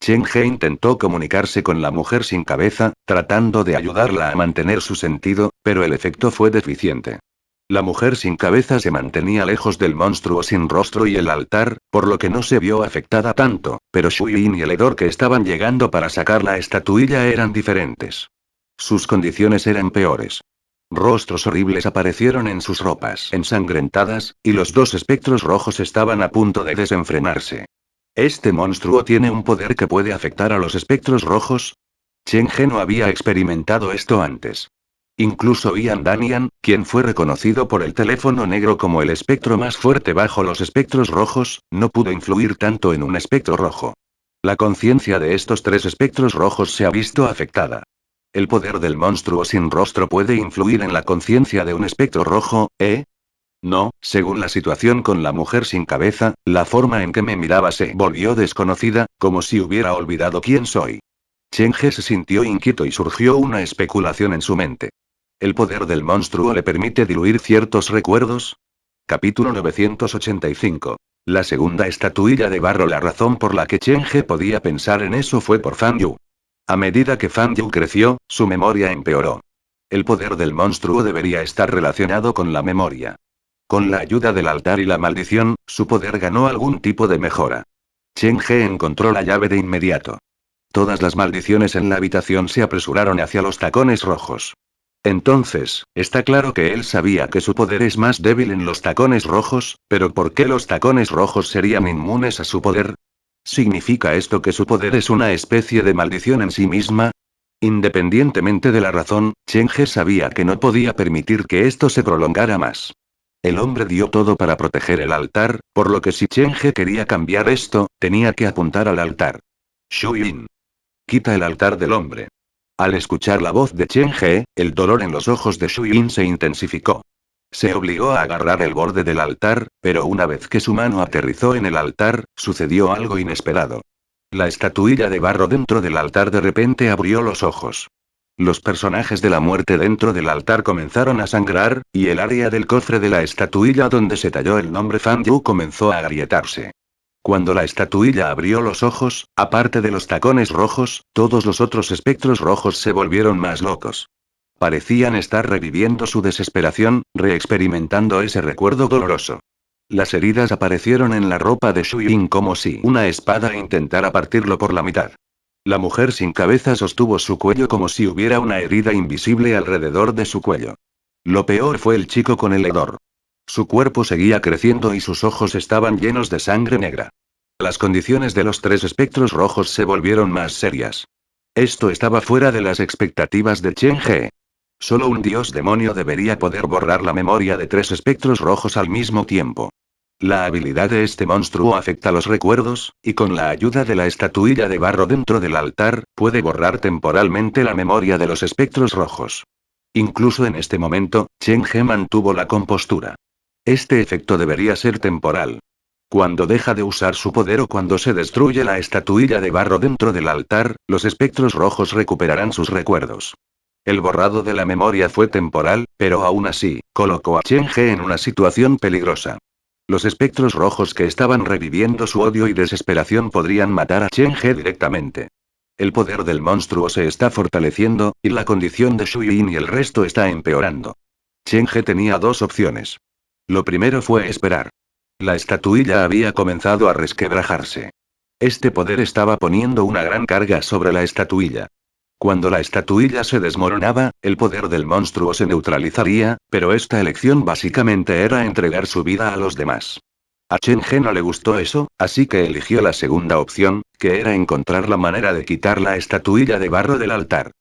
Chen He intentó comunicarse con la mujer sin cabeza, tratando de ayudarla a mantener su sentido, pero el efecto fue deficiente. La mujer sin cabeza se mantenía lejos del monstruo sin rostro y el altar, por lo que no se vio afectada tanto, pero Shu Yin y el hedor que estaban llegando para sacar la estatuilla eran diferentes. Sus condiciones eran peores. Rostros horribles aparecieron en sus ropas ensangrentadas, y los 2 espectros rojos estaban a punto de desenfrenarse. ¿Este monstruo tiene un poder que puede afectar a los espectros rojos? Chen He no había experimentado esto antes. Incluso Ian Danian, quien fue reconocido por el teléfono negro como el espectro más fuerte bajo los espectros rojos, no pudo influir tanto en un espectro rojo. La conciencia de estos tres espectros rojos se ha visto afectada. El poder del monstruo sin rostro puede influir en la conciencia de un espectro rojo, ¿eh? No, según la situación con la mujer sin cabeza, la forma en que me miraba se volvió desconocida, como si hubiera olvidado quién soy. Cheng-He se sintió inquieto y surgió una especulación en su mente. ¿El poder del monstruo le permite diluir ciertos recuerdos? Capítulo 985. La segunda estatuilla de barro. La razón por la que Cheng-He podía pensar en eso fue por Fan Yu. A medida que Fan Yu creció, su memoria empeoró. El poder del monstruo debería estar relacionado con la memoria. Con la ayuda del altar y la maldición, su poder ganó algún tipo de mejora. Cheng-He encontró la llave de inmediato. Todas las maldiciones en la habitación se apresuraron hacia los tacones rojos. Entonces, está claro que él sabía que su poder es más débil en los tacones rojos, pero ¿por qué los tacones rojos serían inmunes a su poder? ¿Significa esto que su poder es una especie de maldición en sí misma? Independientemente de la razón, Cheng-He sabía que no podía permitir que esto se prolongara más. El hombre dio todo para proteger el altar, por lo que si Cheng-He quería cambiar esto, tenía que apuntar al altar. Shu-Yin. Quita el altar del hombre. Al escuchar la voz de Cheng-He, el dolor en los ojos de Shu-Yin se intensificó. Se obligó a agarrar el borde del altar, pero una vez que su mano aterrizó en el altar, sucedió algo inesperado. La estatuilla de barro dentro del altar de repente abrió los ojos. Los personajes de la muerte dentro del altar comenzaron a sangrar, y el área del cofre de la estatuilla donde se talló el nombre Fan Yu comenzó a agrietarse. Cuando la estatuilla abrió los ojos, aparte de los tacones rojos, todos los otros espectros rojos se volvieron más locos. Parecían estar reviviendo su desesperación, reexperimentando ese recuerdo doloroso. Las heridas aparecieron en la ropa de Shu-Yin como si una espada intentara partirlo por la mitad. La mujer sin cabeza sostuvo su cuello como si hubiera una herida invisible alrededor de su cuello. Lo peor fue el chico con el hedor. Su cuerpo seguía creciendo y sus ojos estaban llenos de sangre negra. Las condiciones de los tres espectros rojos se volvieron más serias. Esto estaba fuera de las expectativas de Cheng-He. Solo un dios demonio debería poder borrar la memoria de tres espectros rojos al mismo tiempo. La habilidad de este monstruo afecta los recuerdos, y con la ayuda de la estatuilla de barro dentro del altar, puede borrar temporalmente la memoria de los espectros rojos. Incluso en este momento, Cheng-He mantuvo la compostura. Este efecto debería ser temporal. Cuando deja de usar su poder o cuando se destruye la estatuilla de barro dentro del altar, los espectros rojos recuperarán sus recuerdos. El borrado de la memoria fue temporal, pero aún así, colocó a Cheng-He en una situación peligrosa. Los espectros rojos que estaban reviviendo su odio y desesperación podrían matar a Cheng-He directamente. El poder del monstruo se está fortaleciendo, y la condición de Shu-Yin y el resto está empeorando. Cheng-He tenía dos opciones. Lo primero fue esperar. La estatuilla había comenzado a resquebrajarse. Este poder estaba poniendo una gran carga sobre la estatuilla. Cuando la estatuilla se desmoronaba, el poder del monstruo se neutralizaría, pero esta elección básicamente era entregar su vida a los demás. A Cheng-He no le gustó eso, así que eligió la segunda opción, que era encontrar la manera de quitar la estatuilla de barro del altar.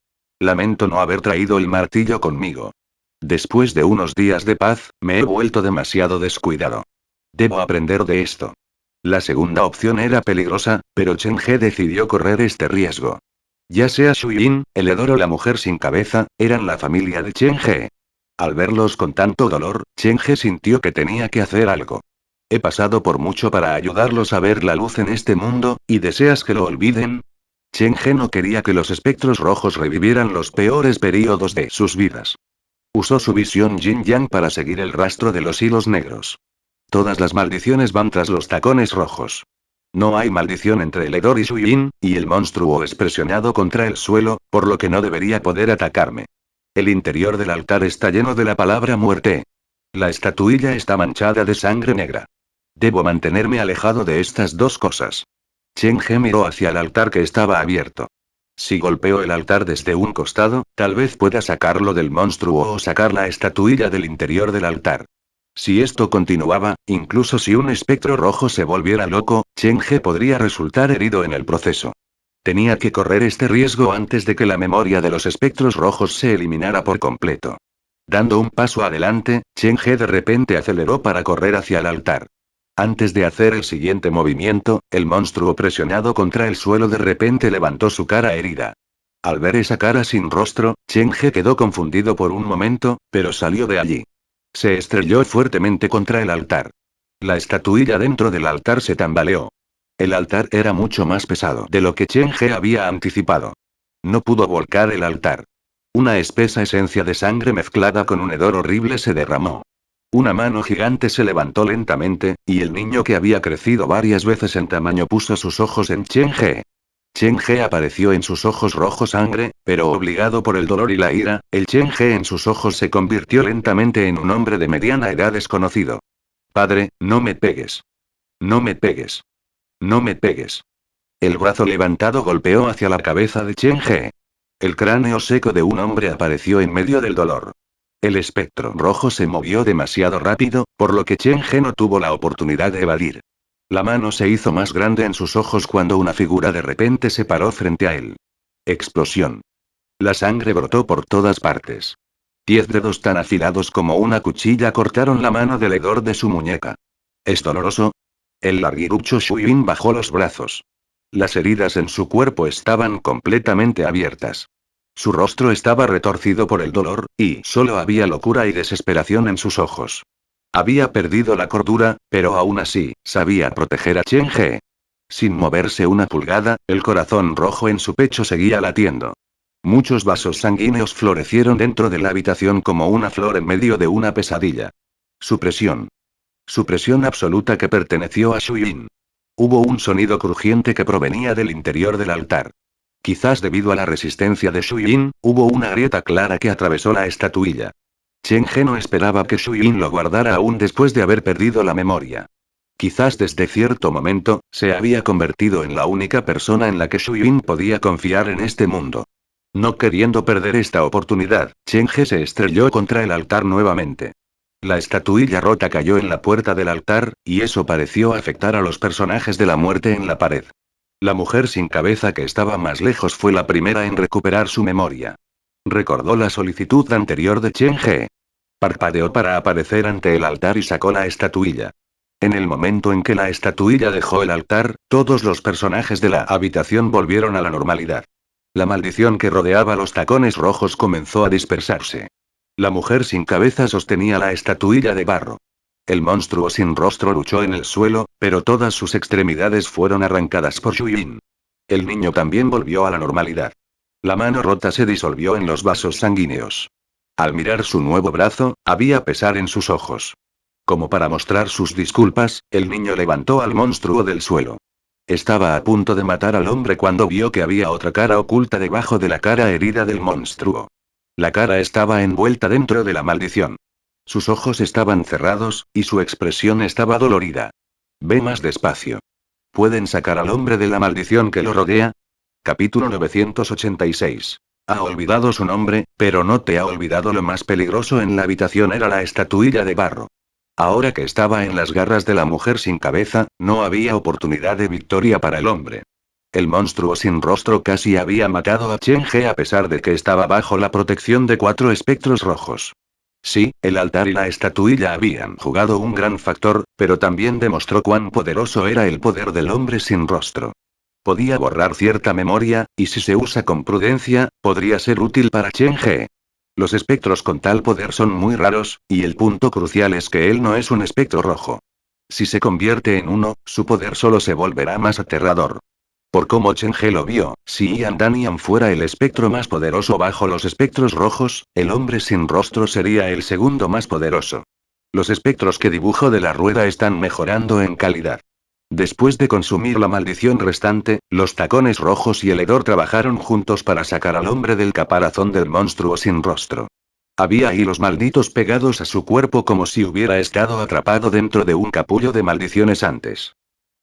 Lamento no haber traído el martillo conmigo. Después de unos días de paz, me he vuelto demasiado descuidado. Debo aprender de esto. La segunda opción era peligrosa, pero Cheng-He decidió correr este riesgo. Ya sea Shu-Yin, el hedor o la mujer sin cabeza, eran la familia de Cheng-He. Al verlos con tanto dolor, Cheng-He sintió que tenía que hacer algo. He pasado por mucho para ayudarlos a ver la luz en este mundo, ¿y deseas que lo olviden? Cheng-He no quería que los espectros rojos revivieran los peores períodos de sus vidas. Usó su visión Yin-Yang para seguir el rastro de los hilos negros. Todas las maldiciones van tras los tacones rojos. No hay maldición entre el hedor y Shu-Yin, y el monstruo es presionado contra el suelo, por lo que no debería poder atacarme. El interior del altar está lleno de la palabra muerte. La estatuilla está manchada de sangre negra. Debo mantenerme alejado de estas dos cosas. Cheng-He miró hacia el altar que estaba abierto. Si golpeo el altar desde un costado, tal vez pueda sacarlo del monstruo o sacar la estatuilla del interior del altar. Si esto continuaba, incluso si un espectro rojo se volviera loco, Cheng-He podría resultar herido en el proceso. Tenía que correr este riesgo antes de que la memoria de los espectros rojos se eliminara por completo. Dando un paso adelante, Chen He de repente aceleró para correr hacia el altar. Antes de hacer el siguiente movimiento, el monstruo presionado contra el suelo de repente levantó su cara herida. Al ver esa cara sin rostro, Chen He quedó confundido por un momento, pero salió de allí. Se estrelló fuertemente contra el altar. La estatuilla dentro del altar se tambaleó. El altar era mucho más pesado de lo que Chen He había anticipado. No pudo volcar el altar. Una espesa esencia de sangre mezclada con un hedor horrible se derramó. Una mano gigante se levantó lentamente, y el niño que había crecido varias veces en tamaño puso sus ojos en Chen He. Chen He apareció en sus ojos rojo sangre, pero obligado por el dolor y la ira, el Chen He en sus ojos se convirtió lentamente en un hombre de mediana edad desconocido. Padre, no me pegues. No me pegues. No me pegues. El brazo levantado golpeó hacia la cabeza de Chen He. El cráneo seco de un hombre apareció en medio del dolor. El espectro rojo se movió demasiado rápido, por lo que Chen He no tuvo la oportunidad de evadir. La mano se hizo más grande en sus ojos cuando una figura de repente se paró frente a él. Explosión. La sangre brotó por todas partes. 10 dedos tan afilados como una cuchilla cortaron la mano del hedor de su muñeca. ¿Es doloroso? El larguirucho Shuyin bajó los brazos. Las heridas en su cuerpo estaban completamente abiertas. Su rostro estaba retorcido por el dolor, y solo había locura y desesperación en sus ojos. Había perdido la cordura, pero aún así, sabía proteger a Chen He. Sin moverse una pulgada, el corazón rojo en su pecho seguía latiendo. Muchos vasos sanguíneos florecieron dentro de la habitación como una flor en medio de una pesadilla. Supresión. Supresión absoluta que perteneció a Shuyin. Hubo un sonido crujiente que provenía del interior del altar. Quizás debido a la resistencia de Shuyin, hubo una grieta clara que atravesó la estatuilla. Chen He no esperaba que Shuyin lo guardara aún después de haber perdido la memoria. Quizás desde cierto momento, se había convertido en la única persona en la que Shuyin podía confiar en este mundo. No queriendo perder esta oportunidad, Chen He se estrelló contra el altar nuevamente. La estatuilla rota cayó en la puerta del altar, y eso pareció afectar a los personajes de la muerte en la pared. La mujer sin cabeza que estaba más lejos fue la primera en recuperar su memoria. Recordó la solicitud anterior de Chen He. Parpadeó para aparecer ante el altar y sacó la estatuilla. En el momento en que la estatuilla dejó el altar, todos los personajes de la habitación volvieron a la normalidad. La maldición que rodeaba los tacones rojos comenzó a dispersarse. La mujer sin cabeza sostenía la estatuilla de barro. El monstruo sin rostro luchó en el suelo, pero todas sus extremidades fueron arrancadas por Shuyin. El niño también volvió a la normalidad. La mano rota se disolvió en los vasos sanguíneos. Al mirar su nuevo brazo, había pesar en sus ojos. Como para mostrar sus disculpas, el niño levantó al monstruo del suelo. Estaba a punto de matar al hombre cuando vio que había otra cara oculta debajo de la cara herida del monstruo. La cara estaba envuelta dentro de la maldición. Sus ojos estaban cerrados, y su expresión estaba dolorida. Ve más despacio. ¿Pueden sacar al hombre de la maldición que lo rodea? Capítulo 986. Ha olvidado su nombre, pero no te ha olvidado lo más peligroso en la habitación era la estatuilla de barro. Ahora que estaba en las garras de la mujer sin cabeza, no había oportunidad de victoria para el hombre. El monstruo sin rostro casi había matado a Chen He a pesar de que estaba bajo la protección de 4 espectros rojos. Sí, el altar y la estatuilla habían jugado un gran factor, pero también demostró cuán poderoso era el poder del hombre sin rostro. Podía borrar cierta memoria, y si se usa con prudencia, podría ser útil para Chen He. Los espectros con tal poder son muy raros, y el punto crucial es que él no es un espectro rojo. Si se convierte en uno, su poder solo se volverá más aterrador. Por cómo Chen He lo vio, si Ian Danian fuera el espectro más poderoso bajo los espectros rojos, el hombre sin rostro sería el segundo más poderoso. Los espectros que dibujo de la rueda están mejorando en calidad. Después de consumir la maldición restante, los tacones rojos y el hedor trabajaron juntos para sacar al hombre del caparazón del monstruo sin rostro. Había hilos malditos pegados a su cuerpo como si hubiera estado atrapado dentro de un capullo de maldiciones antes.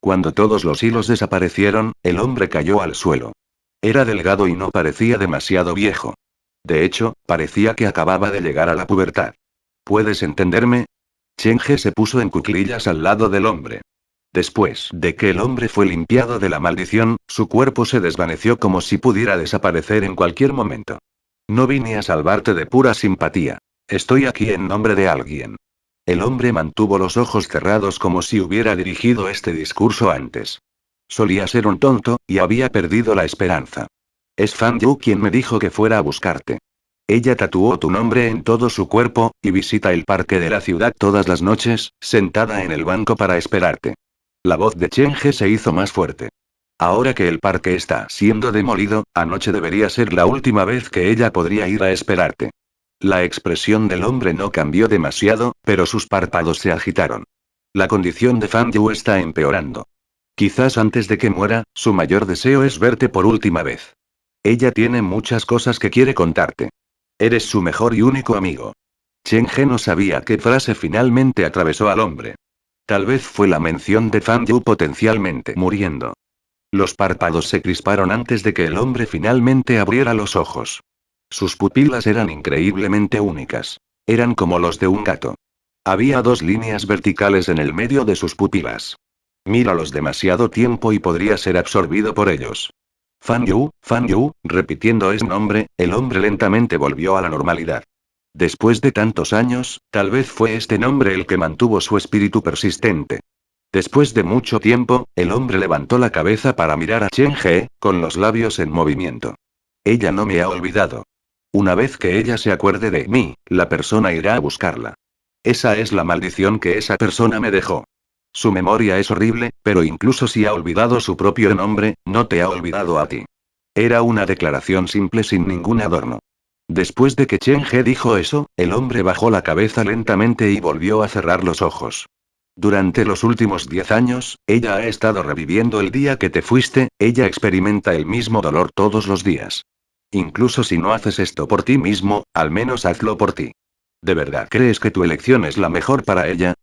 Cuando todos los hilos desaparecieron, el hombre cayó al suelo. Era delgado y no parecía demasiado viejo. De hecho, parecía que acababa de llegar a la pubertad. ¿Puedes entenderme? Chen He se puso en cuclillas al lado del hombre. Después de que el hombre fue limpiado de la maldición, su cuerpo se desvaneció como si pudiera desaparecer en cualquier momento. No vine a salvarte de pura simpatía. Estoy aquí en nombre de alguien. El hombre mantuvo los ojos cerrados como si hubiera dirigido este discurso antes. Solía ser un tonto, y había perdido la esperanza. Es Fan Yu quien me dijo que fuera a buscarte. Ella tatuó tu nombre en todo su cuerpo, y visita el parque de la ciudad todas las noches, sentada en el banco para esperarte. La voz de Chen He se hizo más fuerte. Ahora que el parque está siendo demolido, anoche debería ser la última vez que ella podría ir a esperarte. La expresión del hombre no cambió demasiado, pero sus párpados se agitaron. La condición de Fan Yu está empeorando. Quizás antes de que muera, su mayor deseo es verte por última vez. Ella tiene muchas cosas que quiere contarte. Eres su mejor y único amigo. Chen He no sabía qué frase finalmente atravesó al hombre. Tal vez fue la mención de Fan Yu potencialmente muriendo. Los párpados se crisparon antes de que el hombre finalmente abriera los ojos. Sus pupilas eran increíblemente únicas. Eran como los de un gato. Había dos líneas verticales en el medio de sus pupilas. Míralos demasiado tiempo y podría ser absorbido por ellos. Fan Yu, repitiendo ese nombre, el hombre lentamente volvió a la normalidad. Después de tantos años, tal vez fue este nombre el que mantuvo su espíritu persistente. Después de mucho tiempo, el hombre levantó la cabeza para mirar a Chen He, con los labios en movimiento. Ella no me ha olvidado. Una vez que ella se acuerde de mí, la persona irá a buscarla. Esa es la maldición que esa persona me dejó. Su memoria es horrible, pero incluso si ha olvidado su propio nombre, no te ha olvidado a ti. Era una declaración simple sin ningún adorno. Después de que Chen He dijo eso, el hombre bajó la cabeza lentamente y volvió a cerrar los ojos. Durante los últimos 10 años, ella ha estado reviviendo el día que te fuiste, ella experimenta el mismo dolor todos los días. Incluso si no haces esto por ti mismo, al menos hazlo por ti. ¿De verdad crees que tu elección es la mejor para ella?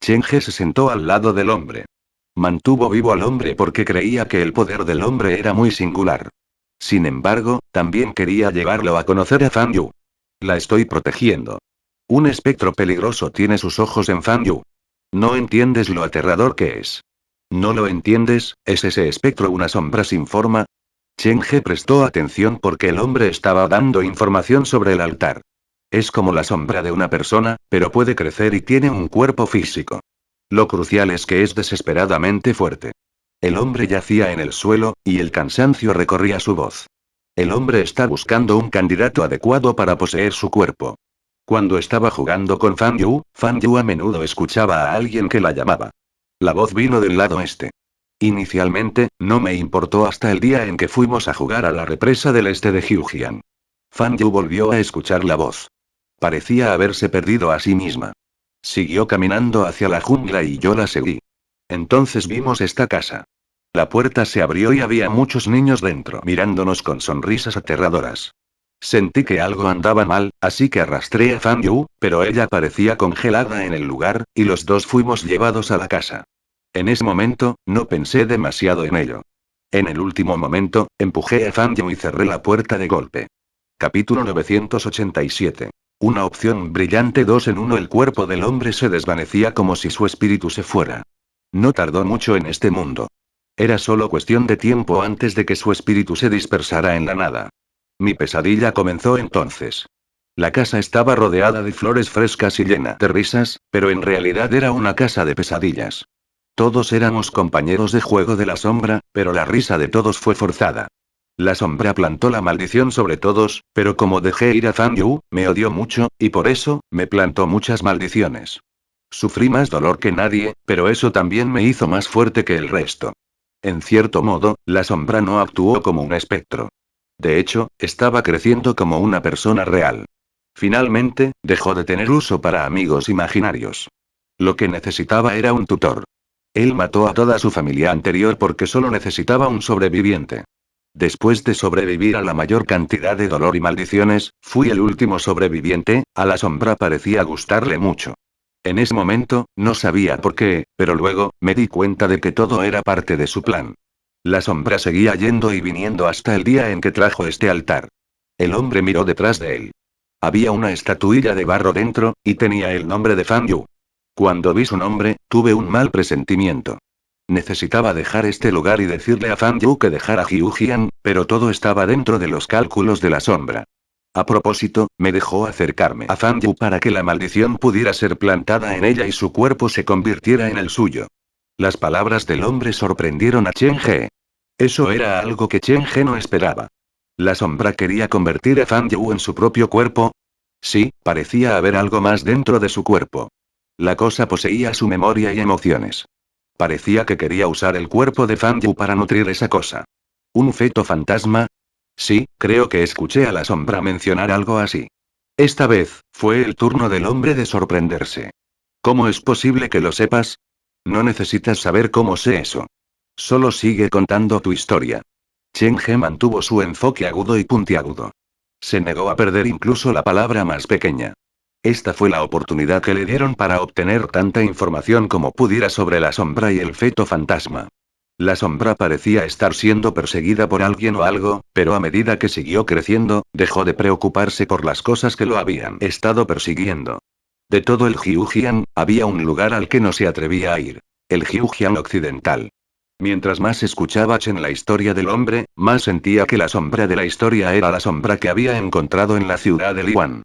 Chen He se sentó al lado del hombre. Mantuvo vivo al hombre porque creía que el poder del hombre era muy singular. Sin embargo, también quería llevarlo a conocer a Fan Yu. La estoy protegiendo. Un espectro peligroso tiene sus ojos en Fan Yu. No entiendes lo aterrador que es. ¿No lo entiendes? ¿Es ese espectro una sombra sin forma? Chen He prestó atención porque el hombre estaba dando información sobre el altar. Es como la sombra de una persona, pero puede crecer y tiene un cuerpo físico. Lo crucial es que es desesperadamente fuerte. El hombre yacía en el suelo, y el cansancio recorría su voz. El hombre está buscando un candidato adecuado para poseer su cuerpo. Cuando estaba jugando con Fan Yu a menudo escuchaba a alguien que la llamaba. La voz vino del lado este. Inicialmente, no me importó hasta el día en que fuimos a jugar a la represa del este de Hyujian. Fan Yu volvió a escuchar la voz. Parecía haberse perdido a sí misma. Siguió caminando hacia la jungla y yo la seguí. Entonces vimos esta casa. La puerta se abrió y había muchos niños dentro mirándonos con sonrisas aterradoras. Sentí que algo andaba mal, así que arrastré a Fan Yu, pero ella parecía congelada en el lugar, y los dos fuimos llevados a la casa. En ese momento, no pensé demasiado en ello. En el último momento, empujé a Fan Yu y cerré la puerta de golpe. Capítulo 987. Una opción brillante 2 en 1. El cuerpo del hombre se desvanecía como si su espíritu se fuera. No tardó mucho en este mundo. Era solo cuestión de tiempo antes de que su espíritu se dispersara en la nada. Mi pesadilla comenzó entonces. La casa estaba rodeada de flores frescas y llena de risas, pero en realidad era una casa de pesadillas. Todos éramos compañeros de juego de la sombra, pero la risa de todos fue forzada. La sombra plantó la maldición sobre todos, pero como dejé ir a Fan Yu, me odió mucho, y por eso, me plantó muchas maldiciones. Sufrí más dolor que nadie, pero eso también me hizo más fuerte que el resto. En cierto modo, la sombra no actuó como un espectro. De hecho, estaba creciendo como una persona real. Finalmente, dejó de tener uso para amigos imaginarios. Lo que necesitaba era un tutor. Él mató a toda su familia anterior porque solo necesitaba un sobreviviente. Después de sobrevivir a la mayor cantidad de dolor y maldiciones, fui el último sobreviviente. A la sombra parecía gustarle mucho. En ese momento, no sabía por qué, pero luego, me di cuenta de que todo era parte de su plan. La sombra seguía yendo y viniendo hasta el día en que trajo este altar. El hombre miró detrás de él. Había una estatuilla de barro dentro, y tenía el nombre de Fan Yu. Cuando vi su nombre, tuve un mal presentimiento. Necesitaba dejar este lugar y decirle a Fan Yu que dejara Hyujian, pero todo estaba dentro de los cálculos de la sombra. A propósito, me dejó acercarme a Fan Yu para que la maldición pudiera ser plantada en ella y su cuerpo se convirtiera en el suyo. Las palabras del hombre sorprendieron a Chen He. Eso era algo que Chen He no esperaba. ¿La sombra quería convertir a Fan Yu en su propio cuerpo? Sí, parecía haber algo más dentro de su cuerpo. La cosa poseía su memoria y emociones. Parecía que quería usar el cuerpo de Fan Yu para nutrir esa cosa. ¿Un feto fantasma? Sí, creo que escuché a la sombra mencionar algo así. Esta vez, fue el turno del hombre de sorprenderse. ¿Cómo es posible que lo sepas? No necesitas saber cómo sé eso. Solo sigue contando tu historia. Chen He mantuvo su enfoque agudo y puntiagudo. Se negó a perder incluso la palabra más pequeña. Esta fue la oportunidad que le dieron para obtener tanta información como pudiera sobre la sombra y el feto fantasma. La sombra parecía estar siendo perseguida por alguien o algo, pero a medida que siguió creciendo, dejó de preocuparse por las cosas que lo habían estado persiguiendo. De todo el Hyujian, había un lugar al que no se atrevía a ir. El Hyujian occidental. Mientras más escuchaba Chen la historia del hombre, más sentía que la sombra de la historia era la sombra que había encontrado en la ciudad de Liwan.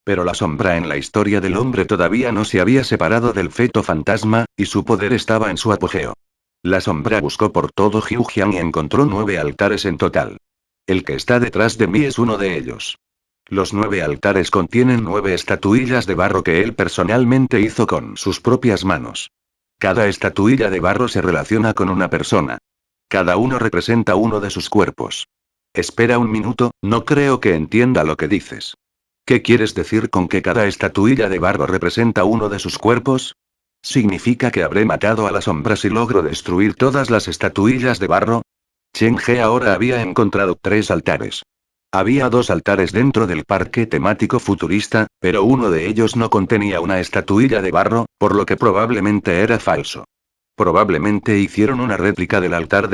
Pero la sombra en la historia del hombre todavía no se había separado del feto fantasma, y su poder estaba en su apogeo. La sombra buscó por todo Hyujian y encontró 9 altares en total. El que está detrás de mí es uno de ellos. Los 9 altares contienen 9 estatuillas de barro que él personalmente hizo con sus propias manos. Cada estatuilla de barro se relaciona con una persona. Cada uno representa uno de sus cuerpos. Espera un minuto, no creo que entienda lo que dices. ¿Qué quieres decir con que cada estatuilla de barro representa uno de sus cuerpos? ¿Significa que habré matado a la sombra si logro destruir todas las estatuillas de barro? Chen He ahora había encontrado 3 altares. Había 2 altares dentro del parque temático futurista, pero uno de ellos no contenía una estatuilla de barro, por lo que probablemente era falso. Probablemente hicieron una réplica del altar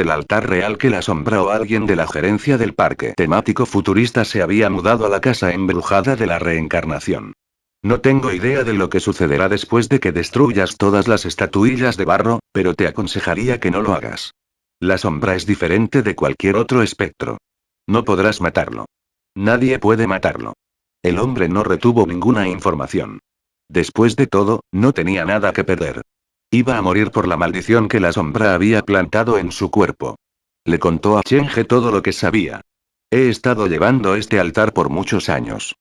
real que la sombra o alguien de la gerencia del parque temático futurista se había mudado a la casa embrujada de la reencarnación. No tengo idea de lo que sucederá después de que destruyas todas las estatuillas de barro, pero te aconsejaría que no lo hagas. La sombra es diferente de cualquier otro espectro. No podrás matarlo. Nadie puede matarlo. El hombre no retuvo ninguna información. Después de todo, no tenía nada que perder. Iba a morir por la maldición que la sombra había plantado en su cuerpo. Le contó a Chen He todo lo que sabía. He estado llevando este altar por muchos años.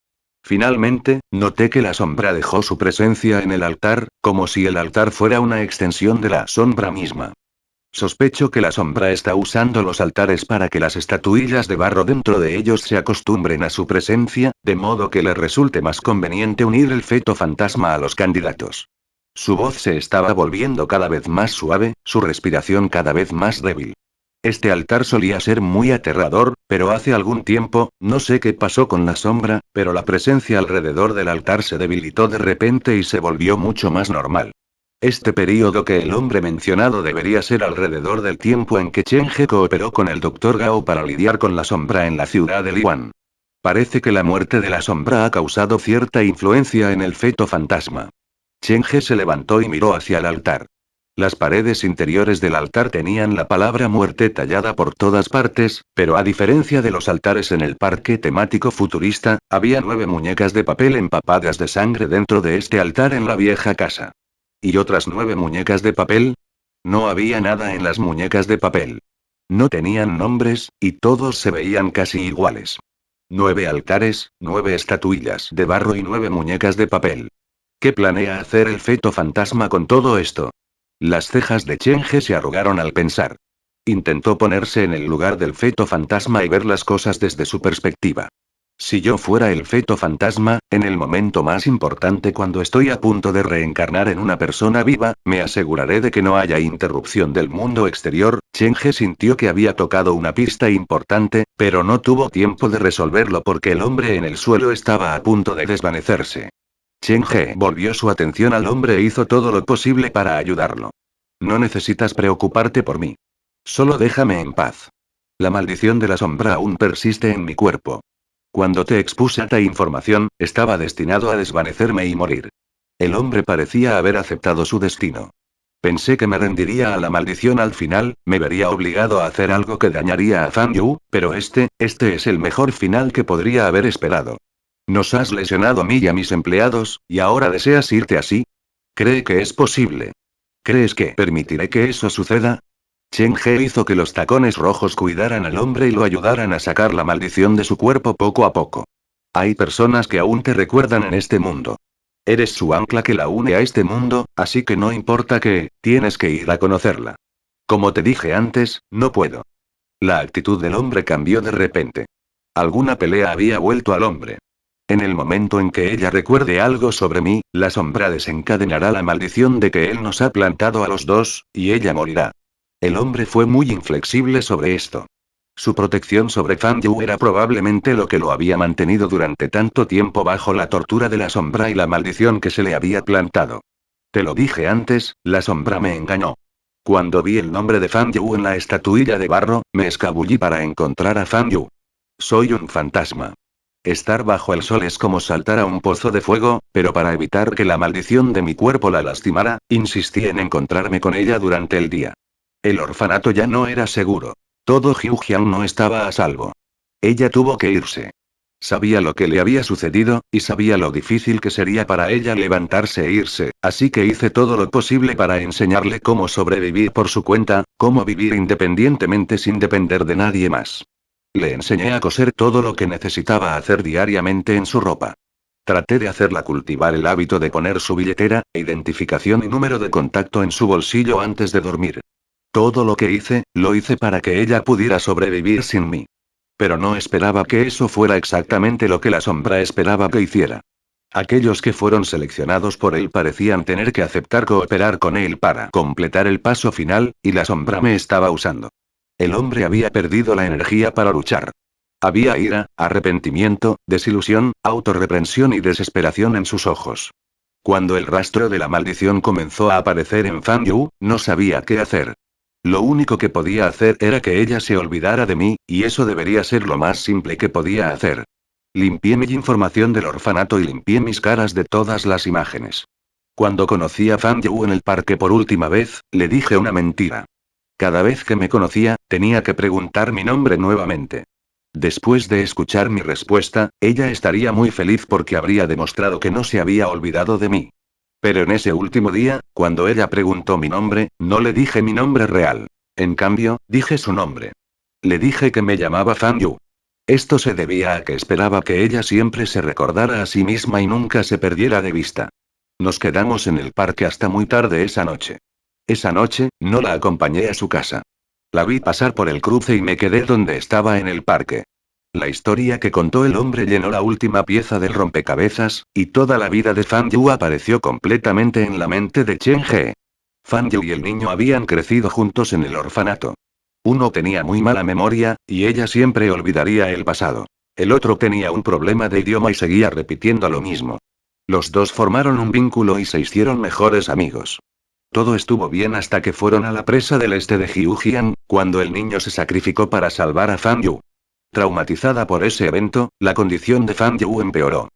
Finalmente, noté que la sombra dejó su presencia en el altar, como si el altar fuera una extensión de la sombra misma. Sospecho que la sombra está usando los altares para que las estatuillas de barro dentro de ellos se acostumbren a su presencia, de modo que le resulte más conveniente unir el feto fantasma a los candidatos. Su voz se estaba volviendo cada vez más suave, su respiración cada vez más débil. Este altar solía ser muy aterrador, pero hace algún tiempo, no sé qué pasó con la sombra, pero la presencia alrededor del altar se debilitó de repente y se volvió mucho más normal. Este período que el hombre mencionado debería ser alrededor del tiempo en que Chen He cooperó con el Dr. Gao para lidiar con la sombra en la ciudad de Liwan. Parece que la muerte de la sombra ha causado cierta influencia en el feto fantasma. Chen He se levantó y miró hacia el altar. Las paredes interiores del altar tenían la palabra muerte tallada por todas partes, pero a diferencia de los altares en el parque temático futurista, había 9 muñecas de papel empapadas de sangre dentro de este altar en la vieja casa. ¿Y otras 9 muñecas de papel? No había nada en las muñecas de papel. No tenían nombres, y todos se veían casi iguales. 9 altares, 9 estatuillas de barro y 9 muñecas de papel. ¿Qué planea hacer el feto fantasma con todo esto? Las cejas de Chen He se arrugaron al pensar. Intentó ponerse en el lugar del feto fantasma y ver las cosas desde su perspectiva. Si yo fuera el feto fantasma, en el momento más importante cuando estoy a punto de reencarnar en una persona viva, me aseguraré de que no haya interrupción del mundo exterior. Chen He sintió que había tocado una pista importante, pero no tuvo tiempo de resolverlo porque el hombre en el suelo estaba a punto de desvanecerse. Chen He volvió su atención al hombre e hizo todo lo posible para ayudarlo. No necesitas preocuparte por mí. Solo déjame en paz. La maldición de la sombra aún persiste en mi cuerpo. Cuando te expuse esta información, estaba destinado a desvanecerme y morir. El hombre parecía haber aceptado su destino. Pensé que me rendiría a la maldición al final, me vería obligado a hacer algo que dañaría a Fan Yu, pero este es el mejor final que podría haber esperado. Nos has lesionado a mí y a mis empleados, y ahora deseas irte así. ¿Cree que es posible? ¿Crees que permitiré que eso suceda? Chen He hizo que los tacones rojos cuidaran al hombre y lo ayudaran a sacar la maldición de su cuerpo poco a poco. Hay personas que aún te recuerdan en este mundo. Eres su ancla que la une a este mundo, así que no importa que, tienes que ir a conocerla. Como te dije antes, no puedo. La actitud del hombre cambió de repente. Alguna pelea había vuelto al hombre. En el momento en que ella recuerde algo sobre mí, la sombra desencadenará la maldición de que él nos ha plantado a los dos, y ella morirá. El hombre fue muy inflexible sobre esto. Su protección sobre Fan Yu era probablemente lo que lo había mantenido durante tanto tiempo bajo la tortura de la sombra y la maldición que se le había plantado. Te lo dije antes, la sombra me engañó. Cuando vi el nombre de Fan Yu en la estatuilla de barro, me escabullí para encontrar a Fan Yu. Soy un fantasma. Estar bajo el sol es como saltar a un pozo de fuego, pero para evitar que la maldición de mi cuerpo la lastimara, insistí en encontrarme con ella durante el día. El orfanato ya no era seguro. Todo Hyujian no estaba a salvo. Ella tuvo que irse. Sabía lo que le había sucedido, y sabía lo difícil que sería para ella levantarse e irse, así que hice todo lo posible para enseñarle cómo sobrevivir por su cuenta, cómo vivir independientemente sin depender de nadie más. Le enseñé a coser todo lo que necesitaba hacer diariamente en su ropa. Traté de hacerla cultivar el hábito de poner su billetera, identificación y número de contacto en su bolsillo antes de dormir. Todo lo que hice, lo hice para que ella pudiera sobrevivir sin mí. Pero no esperaba que eso fuera exactamente lo que la sombra esperaba que hiciera. Aquellos que fueron seleccionados por él parecían tener que aceptar cooperar con él para completar el paso final, y la sombra me estaba usando. El hombre había perdido la energía para luchar. Había ira, arrepentimiento, desilusión, autorreprensión y desesperación en sus ojos. Cuando el rastro de la maldición comenzó a aparecer en Fan Yu, no sabía qué hacer. Lo único que podía hacer era que ella se olvidara de mí, y eso debería ser lo más simple que podía hacer. Limpié mi información del orfanato y limpié mis caras de todas las imágenes. Cuando conocí a Fan Yu en el parque por última vez, le dije una mentira. Cada vez que me conocía, tenía que preguntar mi nombre nuevamente. Después de escuchar mi respuesta, ella estaría muy feliz porque habría demostrado que no se había olvidado de mí. Pero en ese último día, cuando ella preguntó mi nombre, no le dije mi nombre real. En cambio, dije su nombre. Le dije que me llamaba Fan Yu. Esto se debía a que esperaba que ella siempre se recordara a sí misma y nunca se perdiera de vista. Nos quedamos en el parque hasta muy tarde esa noche. Esa noche, no la acompañé a su casa. La vi pasar por el cruce y me quedé donde estaba en el parque. La historia que contó el hombre llenó la última pieza del rompecabezas, y toda la vida de Fan Yu apareció completamente en la mente de Chen He. Fan Yu y el niño habían crecido juntos en el orfanato. Uno tenía muy mala memoria, y ella siempre olvidaría el pasado. El otro tenía un problema de idioma y seguía repitiendo lo mismo. Los dos formaron un vínculo y se hicieron mejores amigos. Todo estuvo bien hasta que fueron a la presa del este de Hyujian, cuando el niño se sacrificó para salvar a Fan Yu. Traumatizada por ese evento, la condición de Fan Yu empeoró.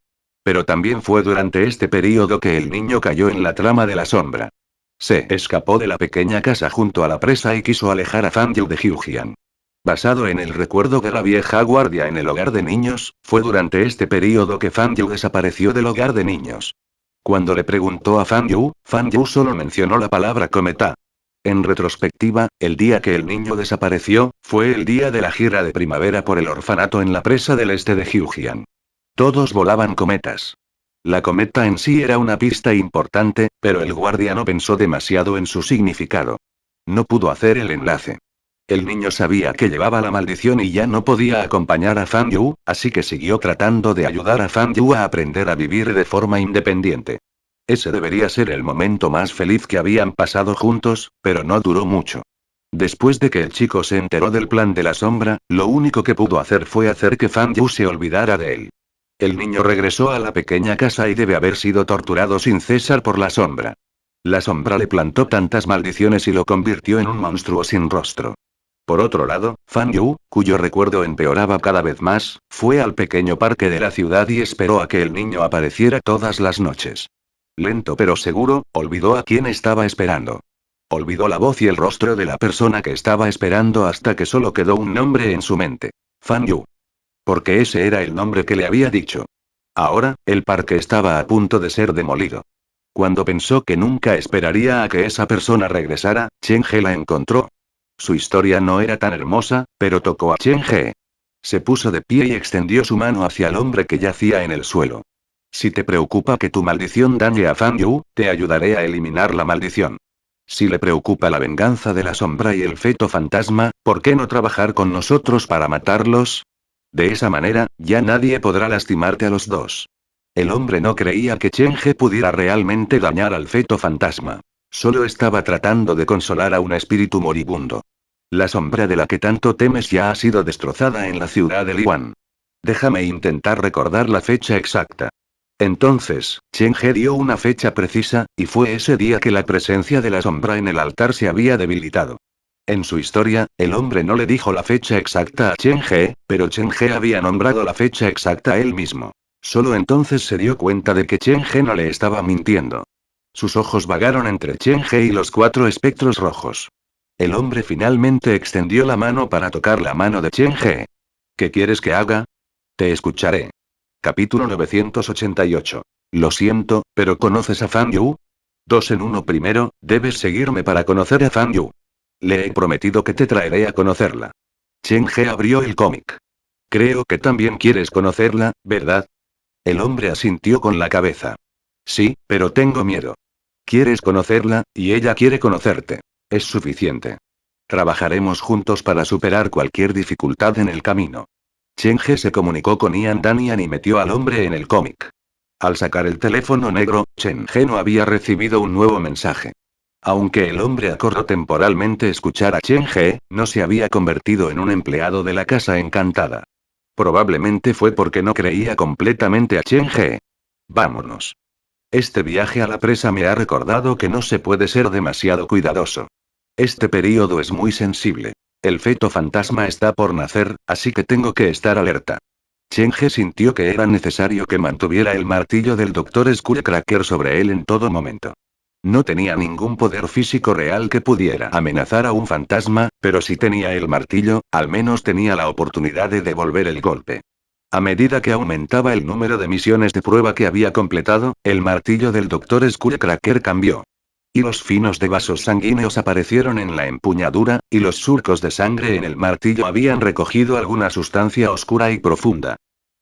Pero también fue durante este periodo que el niño cayó en la trama de la sombra. Se escapó de la pequeña casa junto a la presa y quiso alejar a Fan Yu de Hyujian. Basado en el recuerdo de la vieja guardia en el hogar de niños, fue durante este periodo que Fan Yu desapareció del hogar de niños. Cuando le preguntó a Fan Yu solo mencionó la palabra cometa. En retrospectiva, el día que el niño desapareció, fue el día de la gira de primavera por el orfanato en la presa del este de Hyujian. Todos volaban cometas. La cometa en sí era una pista importante, pero el guardia no pensó demasiado en su significado. No pudo hacer el enlace. El niño sabía que llevaba la maldición y ya no podía acompañar a Fan Yu, así que siguió tratando de ayudar a Fan Yu a aprender a vivir de forma independiente. Ese debería ser el momento más feliz que habían pasado juntos, pero no duró mucho. Después de que el chico se enteró del plan de la sombra, lo único que pudo hacer fue hacer que Fan Yu se olvidara de él. El niño regresó a la pequeña casa y debe haber sido torturado sin cesar por la sombra. La sombra le plantó tantas maldiciones y lo convirtió en un monstruo sin rostro. Por otro lado, Fan Yu, cuyo recuerdo empeoraba cada vez más, fue al pequeño parque de la ciudad y esperó a que el niño apareciera todas las noches. Lento pero seguro, olvidó a quién estaba esperando. Olvidó la voz y el rostro de la persona que estaba esperando hasta que solo quedó un nombre en su mente. Fan Yu. Porque ese era el nombre que le había dicho. Ahora, el parque estaba a punto de ser demolido. Cuando pensó que nunca esperaría a que esa persona regresara, Chen He la encontró. Su historia no era tan hermosa, pero tocó a Chen He. Se puso de pie y extendió su mano hacia el hombre que yacía en el suelo. Si te preocupa que tu maldición dañe a Fan Yu, te ayudaré a eliminar la maldición. Si le preocupa la venganza de la sombra y el feto fantasma, ¿por qué no trabajar con nosotros para matarlos? De esa manera, ya nadie podrá lastimarte a los dos. El hombre no creía que Chen He pudiera realmente dañar al feto fantasma. Solo estaba tratando de consolar a un espíritu moribundo. La sombra de la que tanto temes ya ha sido destrozada en la ciudad de Liwan. Déjame intentar recordar la fecha exacta. Entonces, Chen He dio una fecha precisa, y fue ese día que la presencia de la sombra en el altar se había debilitado. En su historia, el hombre no le dijo la fecha exacta a Chen He, pero Chen He había nombrado la fecha exacta a él mismo. Solo entonces se dio cuenta de que Chen He no le estaba mintiendo. Sus ojos vagaron entre Chen He y los 4 espectros rojos. El hombre finalmente extendió la mano para tocar la mano de Chen He. ¿Qué quieres que haga? Te escucharé. Capítulo 988. Lo siento, pero ¿conoces a Fan Yu? 2 en 1. Primero, debes seguirme para conocer a Fan Yu. Le he prometido que te traeré a conocerla. Chen He abrió el cómic. Creo que también quieres conocerla, ¿verdad? El hombre asintió con la cabeza. Sí, pero tengo miedo. Quieres conocerla, y ella quiere conocerte. Es suficiente. Trabajaremos juntos para superar cualquier dificultad en el camino. Chen He se comunicó con Ian Danian y metió al hombre en el cómic. Al sacar el teléfono negro, Chen He no había recibido un nuevo mensaje. Aunque el hombre acordó temporalmente escuchar a Chen He, no se había convertido en un empleado de la Casa Encantada. Probablemente fue porque no creía completamente a Chen He. Vámonos. Este viaje a la presa me ha recordado que no se puede ser demasiado cuidadoso. Este período es muy sensible. El feto fantasma está por nacer, así que tengo que estar alerta. Chen He sintió que era necesario que mantuviera el martillo del Dr. Skullcracker sobre él en todo momento. No tenía ningún poder físico real que pudiera amenazar a un fantasma, pero si tenía el martillo, al menos tenía la oportunidad de devolver el golpe. A medida que aumentaba el número de misiones de prueba que había completado, el martillo del Dr. Skullcracker cambió. Hilos finos de vasos sanguíneos aparecieron en la empuñadura, y los surcos de sangre en el martillo habían recogido alguna sustancia oscura y profunda.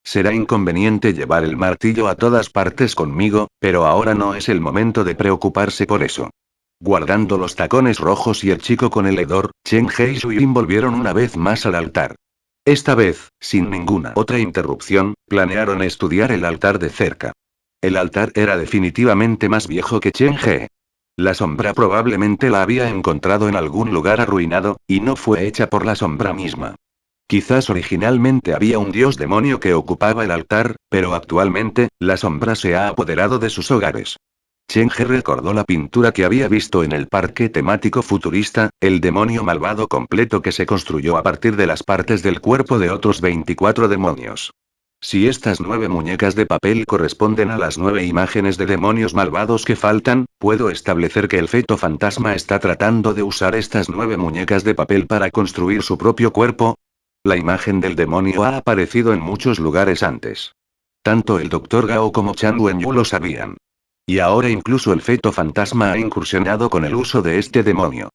Será inconveniente llevar el martillo a todas partes conmigo, pero ahora no es el momento de preocuparse por eso. Guardando los tacones rojos y el chico con el hedor, Chen He y Shuyin volvieron una vez más al altar. Esta vez, sin ninguna otra interrupción, planearon estudiar el altar de cerca. El altar era definitivamente más viejo que Chen He. La sombra probablemente la había encontrado en algún lugar arruinado, y no fue hecha por la sombra misma. Quizás originalmente había un dios demonio que ocupaba el altar, pero actualmente, la sombra se ha apoderado de sus hogares. Chen He recordó la pintura que había visto en el parque temático futurista, el demonio malvado completo que se construyó a partir de las partes del cuerpo de otros 24 demonios. Si estas 9 muñecas de papel corresponden a las 9 imágenes de demonios malvados que faltan, puedo establecer que el feto fantasma está tratando de usar estas 9 muñecas de papel para construir su propio cuerpo. La imagen del demonio ha aparecido en muchos lugares antes. Tanto el Dr. Gao como Chan Wenyu lo sabían. Y ahora incluso el feto fantasma ha incursionado con el uso de este demonio.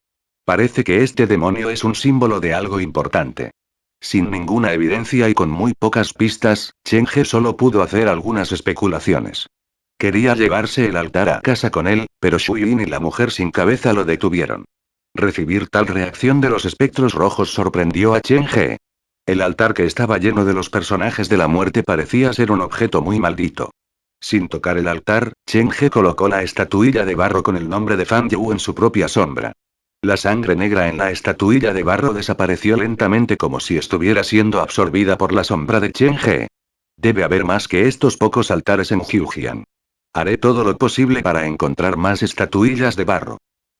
Parece que este demonio es un símbolo de algo importante. Sin ninguna evidencia y con muy pocas pistas, Chen He solo pudo hacer algunas especulaciones. Quería llevarse el altar a casa con él, pero Shuyin y la mujer sin cabeza lo detuvieron. Recibir tal reacción de los espectros rojos sorprendió a Chen He. El altar que estaba lleno de los personajes de la muerte parecía ser un objeto muy maldito. Sin tocar el altar, Chen He colocó la estatuilla de barro con el nombre de Fan Yu en su propia sombra. La sangre negra en la estatuilla de barro desapareció lentamente como si estuviera siendo absorbida por la sombra de Chen He. Debe haber más que estos pocos altares en Jiujian. Haré todo lo posible para encontrar más estatuillas de barro.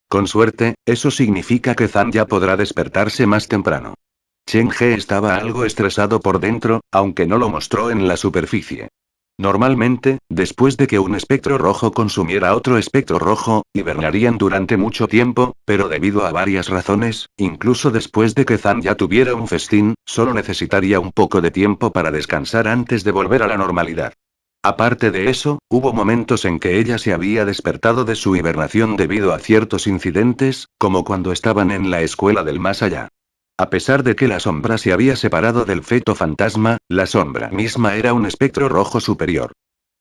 Con suerte, eso significa que Zan ya podrá despertarse más temprano. Chen He estaba algo estresado por dentro, aunque no lo mostró en la superficie. Normalmente, después de que un espectro rojo consumiera otro espectro rojo, hibernarían durante mucho tiempo, pero debido a varias razones, incluso después de que Zan ya tuviera un festín, solo necesitaría un poco de tiempo para descansar antes de volver a la normalidad. Aparte de eso, hubo momentos en que ella se había despertado de su hibernación debido a ciertos incidentes, como cuando estaban en la escuela del más allá. A pesar de que la sombra se había separado del feto fantasma, la sombra misma era un espectro rojo superior.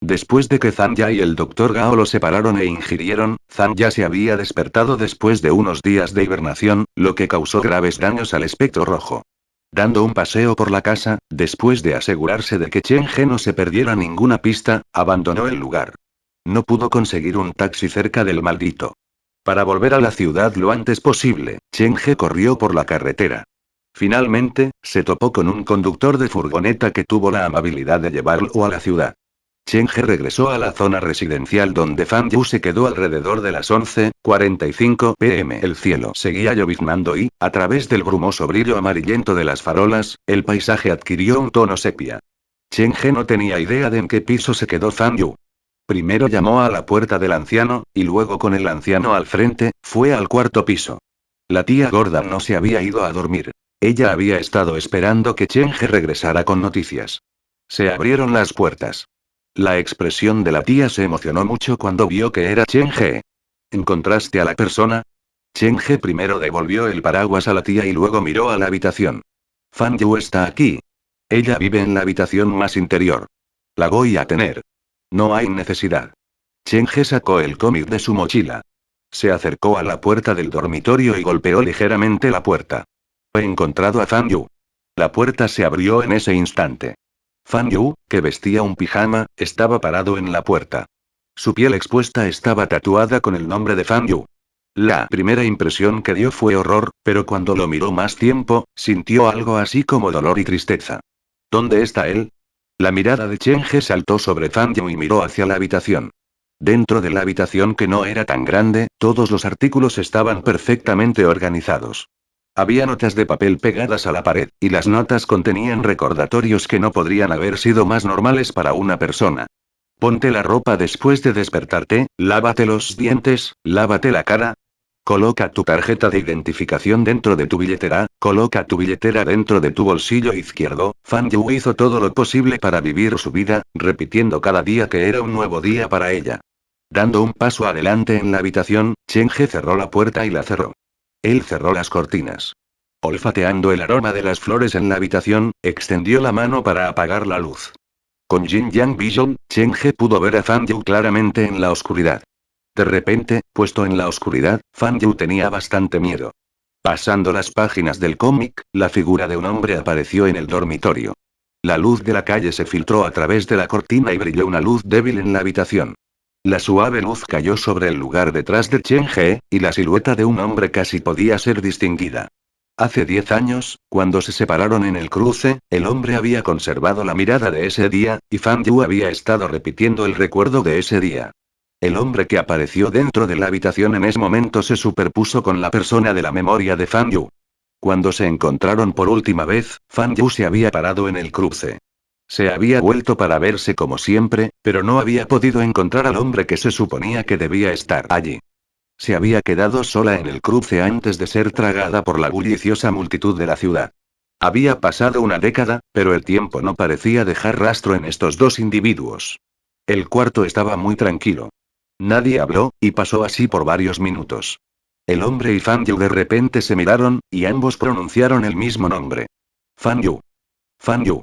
Después de que Zanya y el Dr. Gao lo separaron e ingirieron, Zanya se había despertado después de unos días de hibernación, lo que causó graves daños al espectro rojo. Dando un paseo por la casa, después de asegurarse de que Cheng-He no se perdiera ninguna pista, abandonó el lugar. No pudo conseguir un taxi cerca del maldito. Para volver a la ciudad lo antes posible, Cheng-He corrió por la carretera. Finalmente, se topó con un conductor de furgoneta que tuvo la amabilidad de llevarlo a la ciudad. Cheng-He regresó a la zona residencial donde Fan Yu se quedó alrededor de las 11:45 p.m. El cielo seguía lloviznando y, a través del brumoso brillo amarillento de las farolas, el paisaje adquirió un tono sepia. Cheng-He no tenía idea de en qué piso se quedó Fan Yu. Primero llamó a la puerta del anciano, y luego con el anciano al frente, fue al cuarto piso. La tía gorda no se había ido a dormir. Ella había estado esperando que Cheng-He regresara con noticias. Se abrieron las puertas. La expresión de la tía se emocionó mucho cuando vio que era Cheng-He. ¿Encontraste a la persona? Cheng-He primero devolvió el paraguas a la tía y luego miró a la habitación. Fan Yu está aquí. Ella vive en la habitación más interior. La voy a tener. No hay necesidad. Cheng-He sacó el cómic de su mochila. Se acercó a la puerta del dormitorio y golpeó ligeramente la puerta. He encontrado a Fan Yu. La puerta se abrió en ese instante. Fan Yu, que vestía un pijama, estaba parado en la puerta. Su piel expuesta estaba tatuada con el nombre de Fan Yu. La primera impresión que dio fue horror, pero cuando lo miró más tiempo, sintió algo así como dolor y tristeza. ¿Dónde está él? La mirada de Cheng-He saltó sobre Fan Yu y miró hacia la habitación. Dentro de la habitación, que no era tan grande, todos los artículos estaban perfectamente organizados. Había notas de papel pegadas a la pared, y las notas contenían recordatorios que no podrían haber sido más normales para una persona. Ponte la ropa después de despertarte, lávate los dientes, lávate la cara. Coloca tu tarjeta de identificación dentro de tu billetera, coloca tu billetera dentro de tu bolsillo izquierdo. Fan Yu hizo todo lo posible para vivir su vida, repitiendo cada día que era un nuevo día para ella. Dando un paso adelante en la habitación, Cheng-He cerró la puerta y la cerró. Él cerró las cortinas. Olfateando el aroma de las flores en la habitación, extendió la mano para apagar la luz. Con Yin Yang Vision, Cheng-He pudo ver a Fan Yu claramente en la oscuridad. De repente, puesto en la oscuridad, Fan Yu tenía bastante miedo. Pasando las páginas del cómic, la figura de un hombre apareció en el dormitorio. La luz de la calle se filtró a través de la cortina y brilló una luz débil en la habitación. La suave luz cayó sobre el lugar detrás de Cheng-He, y la silueta de un hombre casi podía ser distinguida. Hace 10 años, cuando se separaron en el cruce, el hombre había conservado la mirada de ese día, y Fan Yu había estado repitiendo el recuerdo de ese día. El hombre que apareció dentro de la habitación en ese momento se superpuso con la persona de la memoria de Fan Yu. Cuando se encontraron por última vez, Fan Yu se había parado en el cruce. Se había vuelto para verse como siempre, pero no había podido encontrar al hombre que se suponía que debía estar allí. Se había quedado sola en el cruce antes de ser tragada por la bulliciosa multitud de la ciudad. Había pasado una década, pero el tiempo no parecía dejar rastro en estos dos individuos. El cuarto estaba muy tranquilo. Nadie habló, y pasó así por varios minutos. El hombre y Fan Yu de repente se miraron, y ambos pronunciaron el mismo nombre. Fan Yu. Fan Yu.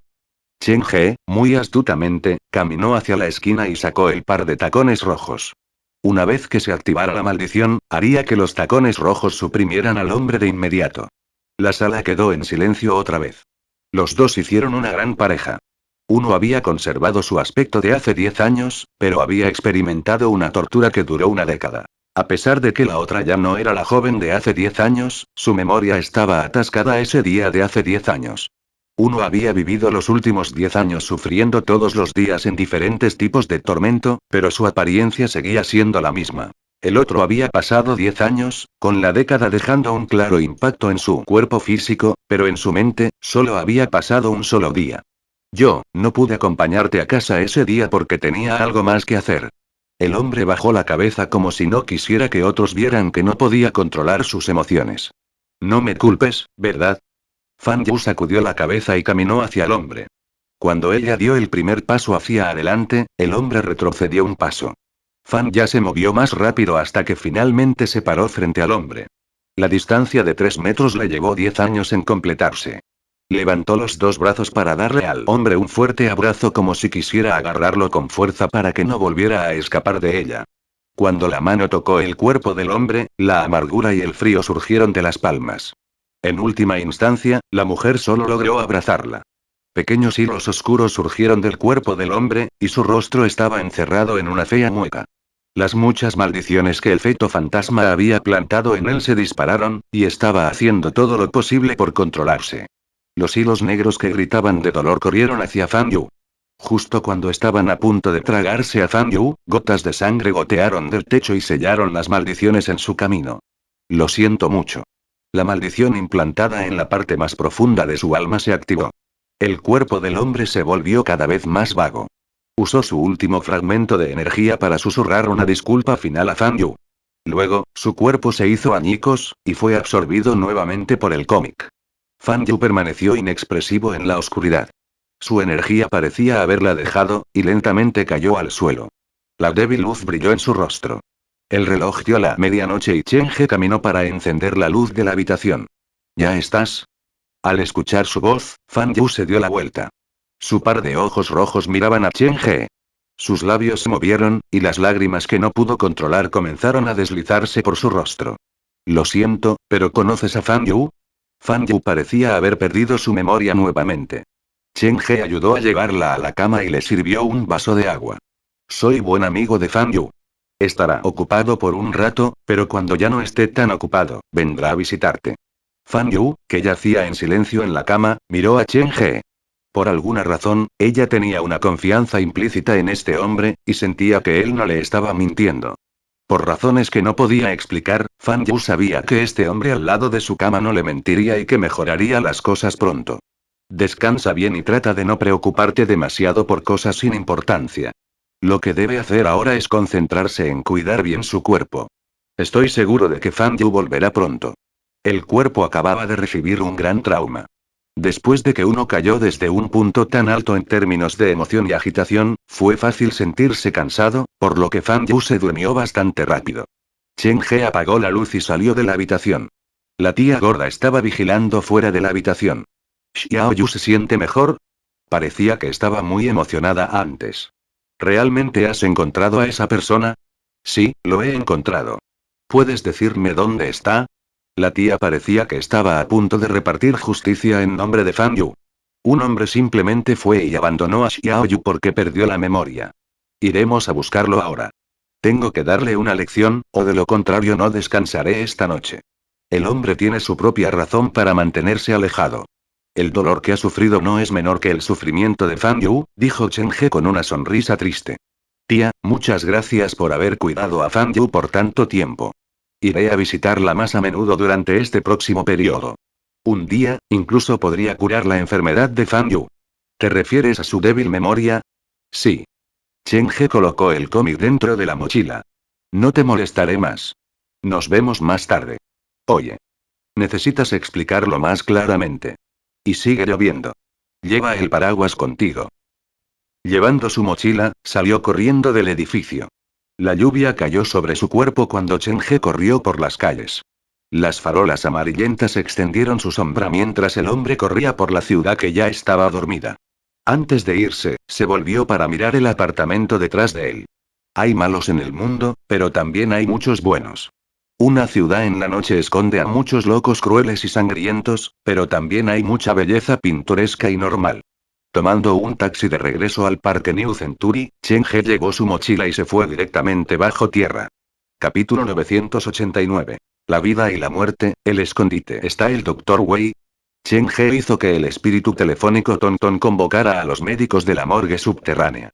Cheng-He, muy astutamente, caminó hacia la esquina y sacó el par de tacones rojos. Una vez que se activara la maldición, haría que los tacones rojos suprimieran al hombre de inmediato. La sala quedó en silencio otra vez. Los dos hicieron una gran pareja. Uno había conservado su aspecto de hace 10 años, pero había experimentado una tortura que duró una década. A pesar de que la otra ya no era la joven de hace 10 años, su memoria estaba atascada a ese día de hace 10 años. Uno había vivido los últimos 10 años sufriendo todos los días en diferentes tipos de tormento, pero su apariencia seguía siendo la misma. El otro había pasado 10 años, con la década dejando un claro impacto en su cuerpo físico, pero en su mente, solo había pasado un solo día. Yo, no pude acompañarte a casa ese día porque tenía algo más que hacer. El hombre bajó la cabeza como si no quisiera que otros vieran que no podía controlar sus emociones. No me culpes, ¿verdad? Fan Yu sacudió la cabeza y caminó hacia el hombre. Cuando ella dio el primer paso hacia adelante, el hombre retrocedió un paso. Fan ya se movió más rápido hasta que finalmente se paró frente al hombre. La distancia de 3 metros le llevó 10 años en completarse. Levantó los dos brazos para darle al hombre un fuerte abrazo como si quisiera agarrarlo con fuerza para que no volviera a escapar de ella. Cuando la mano tocó el cuerpo del hombre, la amargura y el frío surgieron de las palmas. En última instancia, la mujer solo logró abrazarla. Pequeños hilos oscuros surgieron del cuerpo del hombre, y su rostro estaba encerrado en una fea mueca. Las muchas maldiciones que el feto fantasma había plantado en él se dispararon, y estaba haciendo todo lo posible por controlarse. Los hilos negros que gritaban de dolor corrieron hacia Fan Yu. Justo cuando estaban a punto de tragarse a Fan Yu, gotas de sangre gotearon del techo y sellaron las maldiciones en su camino. Lo siento mucho. La maldición implantada en la parte más profunda de su alma se activó. El cuerpo del hombre se volvió cada vez más vago. Usó su último fragmento de energía para susurrar una disculpa final a Fan Yu. Luego, su cuerpo se hizo añicos, y fue absorbido nuevamente por el cómic. Fan Yu permaneció inexpresivo en la oscuridad. Su energía parecía haberla dejado, y lentamente cayó al suelo. La débil luz brilló en su rostro. El reloj dio la medianoche y Chen He caminó para encender la luz de la habitación. ¿Ya estás? Al escuchar su voz, Fan Yu se dio la vuelta. Su par de ojos rojos miraban a Chen He. Sus labios se movieron, y las lágrimas que no pudo controlar comenzaron a deslizarse por su rostro. Lo siento, pero ¿conoces a Fan Yu? Fan Yu parecía haber perdido su memoria nuevamente. Chen He ayudó a llevarla a la cama y le sirvió un vaso de agua. Soy buen amigo de Fan Yu. Estará ocupado por un rato, pero cuando ya no esté tan ocupado, vendrá a visitarte. Fan Yu, que yacía en silencio en la cama, miró a Chen He. Por alguna razón, ella tenía una confianza implícita en este hombre, y sentía que él no le estaba mintiendo. Por razones que no podía explicar, Fan Yu sabía que este hombre al lado de su cama no le mentiría y que mejoraría las cosas pronto. Descansa bien y trata de no preocuparte demasiado por cosas sin importancia. Lo que debe hacer ahora es concentrarse en cuidar bien su cuerpo. Estoy seguro de que Fan Yu volverá pronto. El cuerpo acababa de recibir un gran trauma. Después de que uno cayó desde un punto tan alto en términos de emoción y agitación, fue fácil sentirse cansado, por lo que Fan Yu se durmió bastante rápido. Chen He apagó la luz y salió de la habitación. La tía gorda estaba vigilando fuera de la habitación. ¿Xiao Yu se siente mejor? Parecía que estaba muy emocionada antes. ¿Realmente has encontrado a esa persona? Sí, lo he encontrado. ¿Puedes decirme dónde está? La tía parecía que estaba a punto de repartir justicia en nombre de Fan Yu. Un hombre simplemente fue y abandonó a Xiao Yu porque perdió la memoria. Iremos a buscarlo ahora. Tengo que darle una lección, o de lo contrario no descansaré esta noche. El hombre tiene su propia razón para mantenerse alejado. El dolor que ha sufrido no es menor que el sufrimiento de Fan Yu, dijo Chen He con una sonrisa triste. Tía, muchas gracias por haber cuidado a Fan Yu por tanto tiempo. Iré a visitarla más a menudo durante este próximo periodo. Un día, incluso podría curar la enfermedad de Fan Yu. ¿Te refieres a su débil memoria? Sí. Chen He colocó el cómic dentro de la mochila. No te molestaré más. Nos vemos más tarde. Oye. Necesitas explicarlo más claramente. Y sigue lloviendo. Lleva el paraguas contigo. Llevando su mochila, salió corriendo del edificio. La lluvia cayó sobre su cuerpo cuando Chen He corrió por las calles. Las farolas amarillentas extendieron su sombra mientras el hombre corría por la ciudad que ya estaba dormida. Antes de irse, se volvió para mirar el apartamento detrás de él. Hay malos en el mundo, pero también hay muchos buenos. Una ciudad en la noche esconde a muchos locos crueles y sangrientos, pero también hay mucha belleza pintoresca y normal. Tomando un taxi de regreso al Parque New Century, Chen He llevó su mochila y se fue directamente bajo tierra. Capítulo 989. La vida y la muerte, el escondite. ¿Está el Dr. Wei? Chen He hizo que el espíritu telefónico Tonton convocara a los médicos de la morgue subterránea.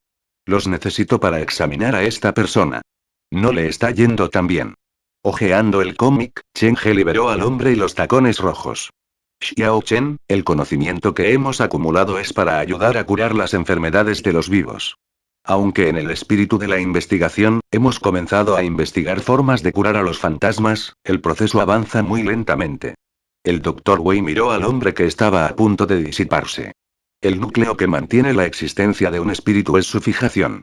Los necesito para examinar a esta persona. No le está yendo tan bien. Ojeando el cómic, Chen He liberó al hombre y los tacones rojos. Xiao Chen, el conocimiento que hemos acumulado es para ayudar a curar las enfermedades de los vivos. Aunque en el espíritu de la investigación, hemos comenzado a investigar formas de curar a los fantasmas, el proceso avanza muy lentamente. El Dr. Wei miró al hombre que estaba a punto de disiparse. El núcleo que mantiene la existencia de un espíritu es su fijación.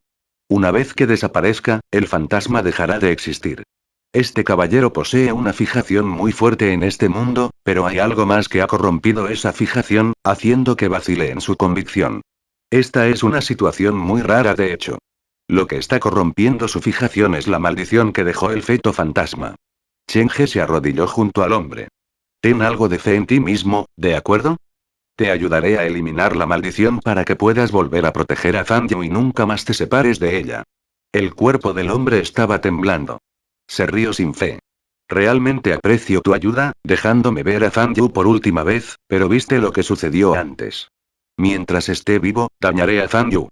Una vez que desaparezca, el fantasma dejará de existir. Este caballero posee una fijación muy fuerte en este mundo, pero hay algo más que ha corrompido esa fijación, haciendo que vacile en su convicción. Esta es una situación muy rara de hecho. Lo que está corrompiendo su fijación es la maldición que dejó el feto fantasma. Chen He se arrodilló junto al hombre. Ten algo de fe en ti mismo, ¿de acuerdo? Te ayudaré a eliminar la maldición para que puedas volver a proteger a Fan Yu y nunca más te separes de ella. El cuerpo del hombre estaba temblando. Se rió sin fe. Realmente aprecio tu ayuda, dejándome ver a Fan Yu por última vez, pero viste lo que sucedió antes. Mientras esté vivo, dañaré a Fan Yu.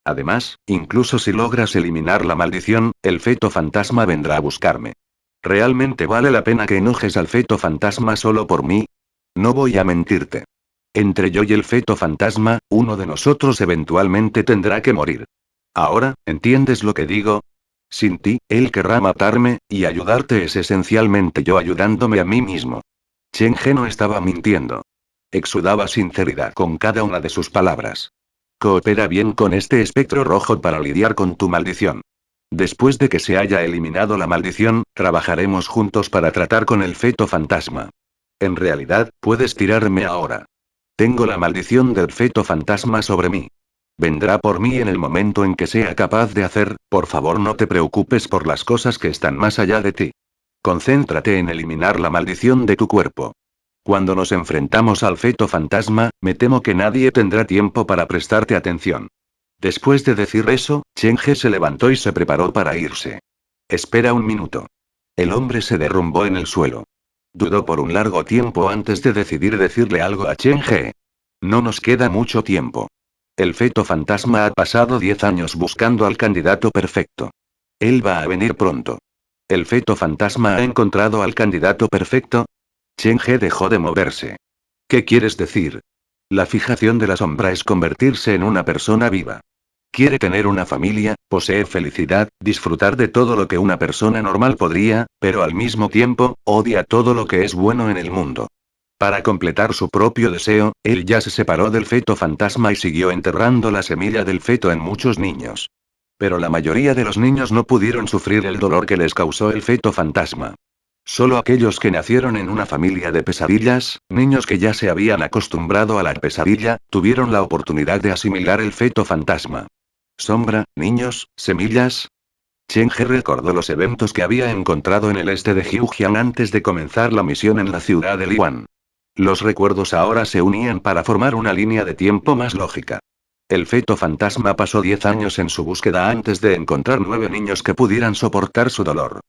Además, incluso si logras eliminar la maldición, el feto fantasma vendrá a buscarme. ¿Realmente vale la pena que enojes al feto fantasma solo por mí? No voy a mentirte. Entre yo y el feto fantasma, uno de nosotros eventualmente tendrá que morir. Ahora, ¿entiendes lo que digo? Sin ti, él querrá matarme, y ayudarte es esencialmente yo ayudándome a mí mismo. Chen He no estaba mintiendo. Exudaba sinceridad con cada una de sus palabras. Coopera bien con este espectro rojo para lidiar con tu maldición. Después de que se haya eliminado la maldición, trabajaremos juntos para tratar con el feto fantasma. En realidad, puedes tirarme ahora. Tengo la maldición del feto fantasma sobre mí. Vendrá por mí en el momento en que sea capaz de hacer, por favor no te preocupes por las cosas que están más allá de ti. Concéntrate en eliminar la maldición de tu cuerpo. Cuando nos enfrentamos al feto fantasma, me temo que nadie tendrá tiempo para prestarte atención. Después de decir eso, Chen He se levantó y se preparó para irse. Espera un minuto. El hombre se derrumbó en el suelo. Dudó por un largo tiempo antes de decidir decirle algo a Chen He. No nos queda mucho tiempo. El feto fantasma ha pasado 10 años buscando al candidato perfecto. Él va a venir pronto. ¿El feto fantasma ha encontrado al candidato perfecto? Chen He dejó de moverse. ¿Qué quieres decir? La fijación de la sombra es convertirse en una persona viva. Quiere tener una familia, poseer felicidad, disfrutar de todo lo que una persona normal podría, pero al mismo tiempo, odia todo lo que es bueno en el mundo. Para completar su propio deseo, él ya se separó del feto fantasma y siguió enterrando la semilla del feto en muchos niños. Pero la mayoría de los niños no pudieron sufrir el dolor que les causó el feto fantasma. Solo aquellos que nacieron en una familia de pesadillas, niños que ya se habían acostumbrado a la pesadilla, tuvieron la oportunidad de asimilar el feto fantasma. Sombra, niños, semillas. Chen He recordó los eventos que había encontrado en el este de Jiujiang antes de comenzar la misión en la ciudad de Liwan. Los recuerdos ahora se unían para formar una línea de tiempo más lógica. El feto fantasma pasó 10 años en su búsqueda antes de encontrar 9 niños que pudieran soportar su dolor.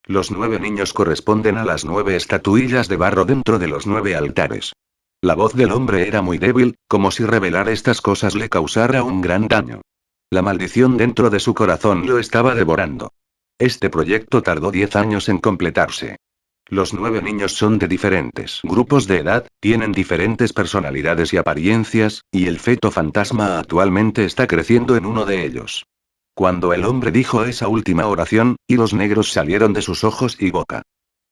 Los 9 niños corresponden a las 9 estatuillas de barro dentro de los 9 altares. La voz del hombre era muy débil, como si revelar estas cosas le causara un gran daño. La maldición dentro de su corazón lo estaba devorando. Este proyecto tardó 10 años en completarse. Los 9 niños son de diferentes grupos de edad, tienen diferentes personalidades y apariencias, y el feto fantasma actualmente está creciendo en uno de ellos. Cuando el hombre dijo esa última oración, hilos negros salieron de sus ojos y boca.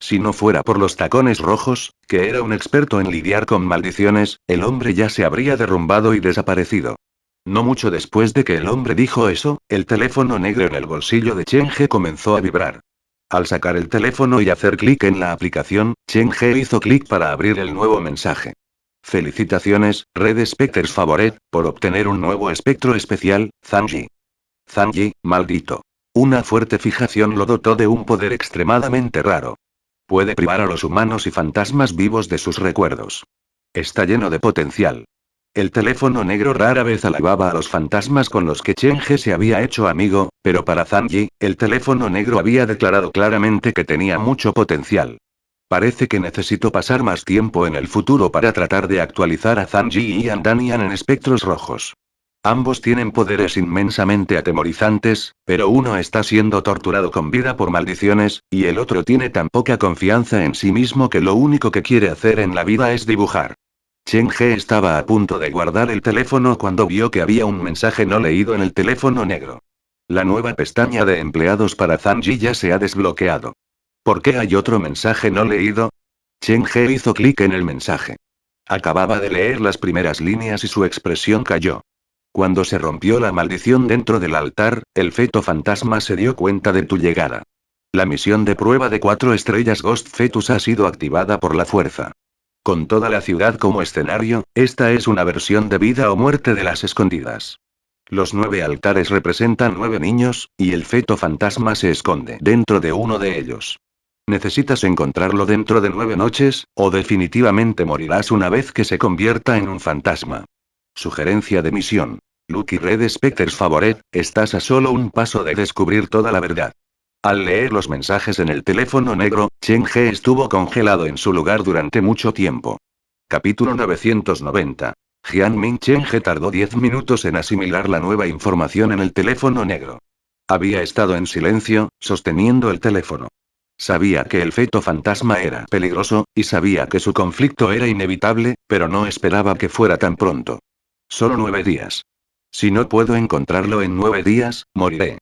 Si no fuera por los tacones rojos, que era un experto en lidiar con maldiciones, el hombre ya se habría derrumbado y desaparecido. No mucho después de que el hombre dijo eso, el teléfono negro en el bolsillo de Chen He comenzó a vibrar. Al sacar el teléfono y hacer clic en la aplicación, Chen He hizo clic para abrir el nuevo mensaje. Felicitaciones, Red Spectres Favored, por obtener un nuevo espectro especial, Zanji. Zanji, maldito. Una fuerte fijación lo dotó de un poder extremadamente raro. Puede privar a los humanos y fantasmas vivos de sus recuerdos. Está lleno de potencial. El teléfono negro rara vez alababa a los fantasmas con los que Chen He se había hecho amigo, pero para Zanji, el teléfono negro había declarado claramente que tenía mucho potencial. Parece que necesito pasar más tiempo en el futuro para tratar de actualizar a Zanji y Ian Danian en espectros rojos. Ambos tienen poderes inmensamente atemorizantes, pero uno está siendo torturado con vida por maldiciones, y el otro tiene tan poca confianza en sí mismo que lo único que quiere hacer en la vida es dibujar. Chen He estaba a punto de guardar el teléfono cuando vio que había un mensaje no leído en el teléfono negro. La nueva pestaña de empleados para Zanji ya se ha desbloqueado. ¿Por qué hay otro mensaje no leído? Chen He hizo clic en el mensaje. Acababa de leer las primeras líneas y su expresión cayó. Cuando se rompió la maldición dentro del altar, el feto fantasma se dio cuenta de tu llegada. La misión de prueba de 4 estrellas Ghost Fetus ha sido activada por la fuerza. Con toda la ciudad como escenario, esta es una versión de vida o muerte de las escondidas. Los 9 altares representan 9 niños, y el feto fantasma se esconde dentro de uno de ellos. Necesitas encontrarlo dentro de 9 noches, o definitivamente morirás una vez que se convierta en un fantasma. Sugerencia de misión. Lucky Red Spectres Favored, estás a solo un paso de descubrir toda la verdad. Al leer los mensajes en el teléfono negro, Chen He estuvo congelado en su lugar durante mucho tiempo. Capítulo 990. Jianmin. Chen He tardó 10 minutos en asimilar la nueva información en el teléfono negro. Había estado en silencio, sosteniendo el teléfono. Sabía que el feto fantasma era peligroso, y sabía que su conflicto era inevitable, pero no esperaba que fuera tan pronto. Solo 9 días. Si no puedo encontrarlo en 9 días, moriré.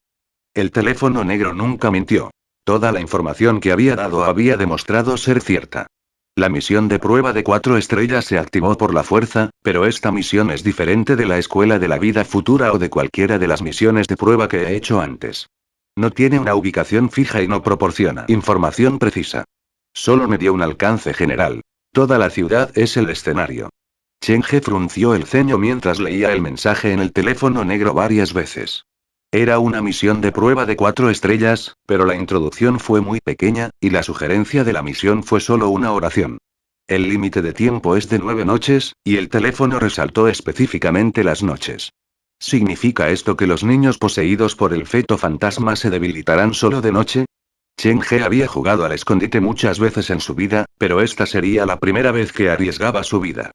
El teléfono negro nunca mintió. Toda la información que había dado había demostrado ser cierta. La misión de prueba de 4 estrellas se activó por la fuerza, pero esta misión es diferente de la escuela de la vida futura o de cualquiera de las misiones de prueba que he hecho antes. No tiene una ubicación fija y no proporciona información precisa. Solo me dio un alcance general. Toda la ciudad es el escenario. Chen He frunció el ceño mientras leía el mensaje en el teléfono negro varias veces. Era una misión de prueba de 4 estrellas, pero la introducción fue muy pequeña, y la sugerencia de la misión fue solo una oración. El límite de tiempo es de 9 noches, y el teléfono resaltó específicamente las noches. ¿Significa esto que los niños poseídos por el feto fantasma se debilitarán solo de noche? Chen He había jugado al escondite muchas veces en su vida, pero esta sería la primera vez que arriesgaba su vida.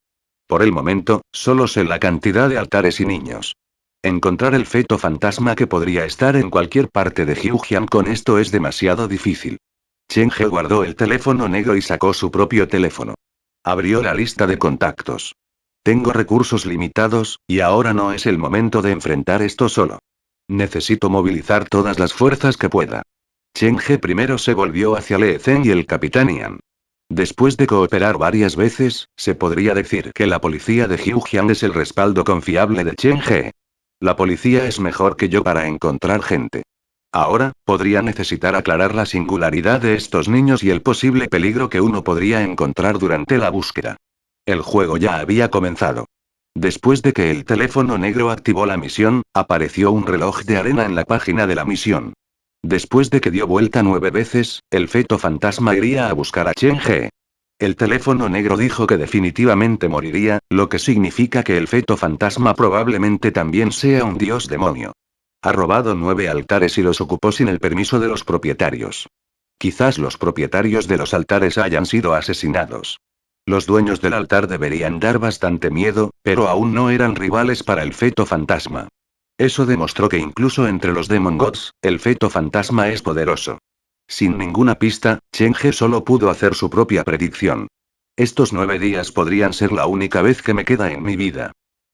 Por el momento, solo sé la cantidad de altares y niños. Encontrar el feto fantasma que podría estar en cualquier parte de Hyujian con esto es demasiado difícil. Chen He guardó el teléfono negro y sacó su propio teléfono. Abrió la lista de contactos. Tengo recursos limitados, y ahora no es el momento de enfrentar esto solo. Necesito movilizar todas las fuerzas que pueda. Chen He primero se volvió hacia Lee Zeng y el Capitán Ian. Después de cooperar varias veces, se podría decir que la policía de Hyujian es el respaldo confiable de Chen He. La policía es mejor que yo para encontrar gente. Ahora, podría necesitar aclarar la singularidad de estos niños y el posible peligro que uno podría encontrar durante la búsqueda. El juego ya había comenzado. Después de que el teléfono negro activó la misión, apareció un reloj de arena en la página de la misión. Después de que dio vuelta 9 veces, el feto fantasma iría a buscar a Chen He. El teléfono negro dijo que definitivamente moriría, lo que significa que el feto fantasma probablemente también sea un dios demonio. Ha robado 9 altares y los ocupó sin el permiso de los propietarios. Quizás los propietarios de los altares hayan sido asesinados. Los dueños del altar deberían dar bastante miedo, pero aún no eran rivales para el feto fantasma. Eso demostró que incluso entre los Demon Gods, el feto fantasma es poderoso. Sin ninguna pista, Chen He solo pudo hacer su propia predicción. Estos 9 días podrían ser la única vez que me queda en mi vida.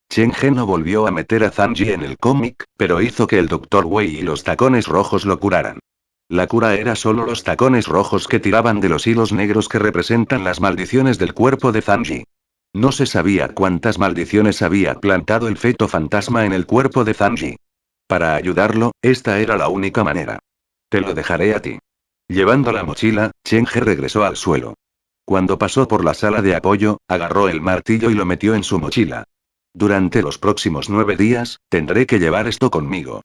Chen He no volvió a meter a Zanji en el cómic, pero hizo que el Dr. Wei y los tacones rojos lo curaran. La cura era solo los tacones rojos que tiraban de los hilos negros que representan las maldiciones del cuerpo de Zanji. No se sabía cuántas maldiciones había plantado el feto fantasma en el cuerpo de Zanji. Para ayudarlo, esta era la única manera. Te lo dejaré a ti. Llevando la mochila, Chen He regresó al suelo. Cuando pasó por la sala de apoyo, agarró el martillo y lo metió en su mochila. Durante los próximos 9 días, tendré que llevar esto conmigo.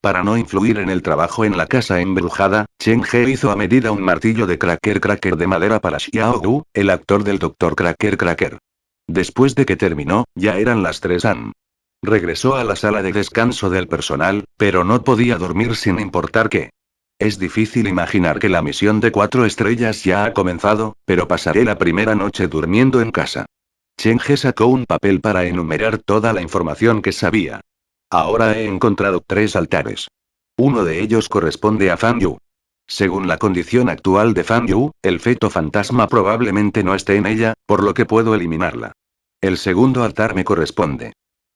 Para no influir en el trabajo en la casa embrujada, Chen He hizo a medida un martillo de Cracker de madera para Xiao Gu, el actor del Dr. Cracker. Después de que terminó, ya eran las 3 am. Regresó a la sala de descanso del personal, pero no podía dormir sin importar qué. Es difícil imaginar que la misión de 4 estrellas ya ha comenzado, pero pasaré la primera noche durmiendo en casa. Chen He sacó un papel para enumerar toda la información que sabía. Ahora he encontrado 3 altares. Uno de ellos corresponde a Fan Yu. Según la condición actual de Fan Yu, el feto fantasma probablemente no esté en ella, por lo que puedo eliminarla. El segundo altar me corresponde.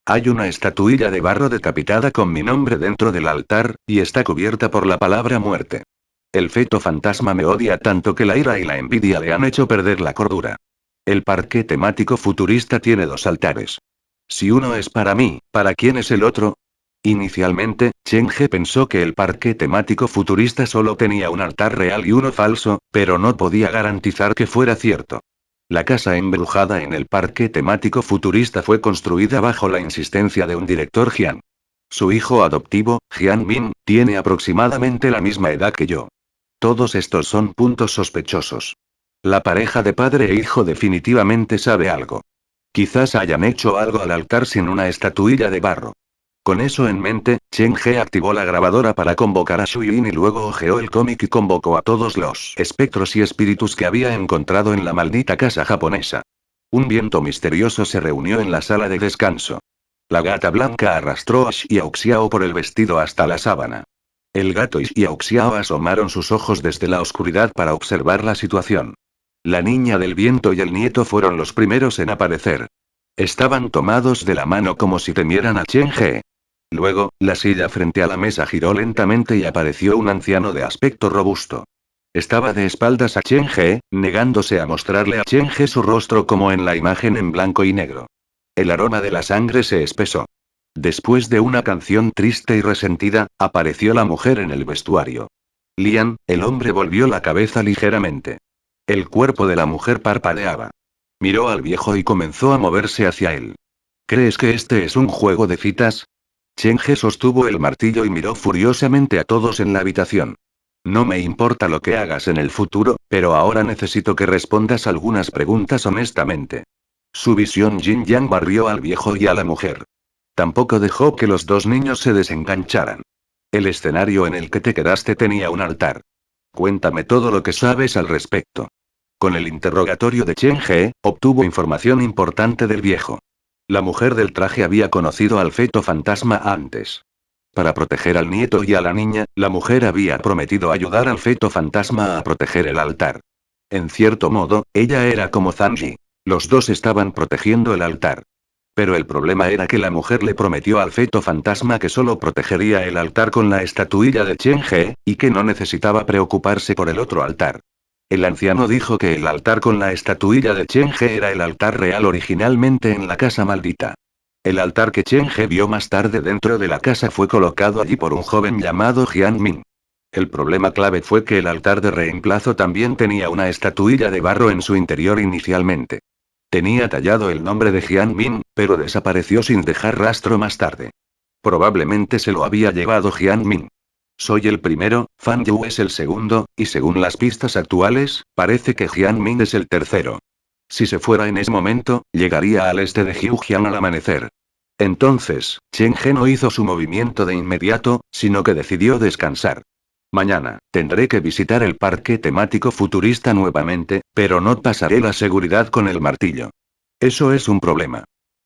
Hay una estatuilla de barro decapitada con mi nombre dentro del altar, y está cubierta por la palabra muerte. El feto fantasma me odia tanto que la ira y la envidia le han hecho perder la cordura. El parque temático futurista tiene dos altares. Si uno es para mí, ¿para quién es el otro? Inicialmente, Cheng-He pensó que el parque temático futurista solo tenía un altar real y uno falso, pero no podía garantizar que fuera cierto. La casa embrujada en el parque temático futurista fue construida bajo la insistencia de un director Jian. Su hijo adoptivo, Jian Min, tiene aproximadamente la misma edad que yo. Todos estos son puntos sospechosos. La pareja de padre e hijo definitivamente sabe algo. Quizás hayan hecho algo al altar sin una estatuilla de barro. Con eso en mente, Cheng-He activó la grabadora para convocar a Shuyin y luego hojeó el cómic y convocó a todos los espectros y espíritus que había encontrado en la maldita casa japonesa. Un viento misterioso se reunió en la sala de descanso. La gata blanca arrastró a Xiaoxiao por el vestido hasta la sábana. El gato y Xiaoxiao asomaron sus ojos desde la oscuridad para observar la situación. La niña del viento y el nieto fueron los primeros en aparecer. Estaban tomados de la mano como si temieran a Cheng-He. Luego, la silla frente a la mesa giró lentamente y apareció un anciano de aspecto robusto. Estaba de espaldas a Cheng-He, negándose a mostrarle a Cheng-He su rostro como en la imagen en blanco y negro. El aroma de la sangre se espesó. Después de una canción triste y resentida, apareció la mujer en el vestuario. Lian, el hombre volvió la cabeza ligeramente. El cuerpo de la mujer parpadeaba. Miró al viejo y comenzó a moverse hacia él. ¿Crees que este es un juego de citas? Cheng-He sostuvo el martillo y miró furiosamente a todos en la habitación. No me importa lo que hagas en el futuro, pero ahora necesito que respondas algunas preguntas honestamente. Su visión yin-yang barrió al viejo y a la mujer. Tampoco dejó que los dos niños se desengancharan. El escenario en el que te quedaste tenía un altar. Cuéntame todo lo que sabes al respecto. Con el interrogatorio de Cheng-He, obtuvo información importante del viejo. La mujer del traje había conocido al feto fantasma antes. Para proteger al nieto y a la niña, la mujer había prometido ayudar al feto fantasma a proteger el altar. En cierto modo, ella era como Zanji. Los dos estaban protegiendo el altar. Pero el problema era que la mujer le prometió al feto fantasma que solo protegería el altar con la estatuilla de Cheng-He, y que no necesitaba preocuparse por el otro altar. El anciano dijo que el altar con la estatuilla de Cheng-He era el altar real originalmente en la casa maldita. El altar que Cheng-He vio más tarde dentro de la casa fue colocado allí por un joven llamado Jian Min. El problema clave fue que el altar de reemplazo también tenía una estatuilla de barro en su interior inicialmente. Tenía tallado el nombre de Jian Min, pero desapareció sin dejar rastro más tarde. Probablemente se lo había llevado Jian Min. Soy el primero, Fan Yu es el segundo, y según las pistas actuales, parece que Jian Min es el tercero. Si se fuera en ese momento, llegaría al este de Jiujian al amanecer. Entonces, Cheng-He no hizo su movimiento de inmediato, sino que decidió descansar. Mañana, tendré que visitar el parque temático futurista nuevamente, pero no pasaré la seguridad con el martillo. Eso es un problema.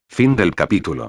Fin del capítulo.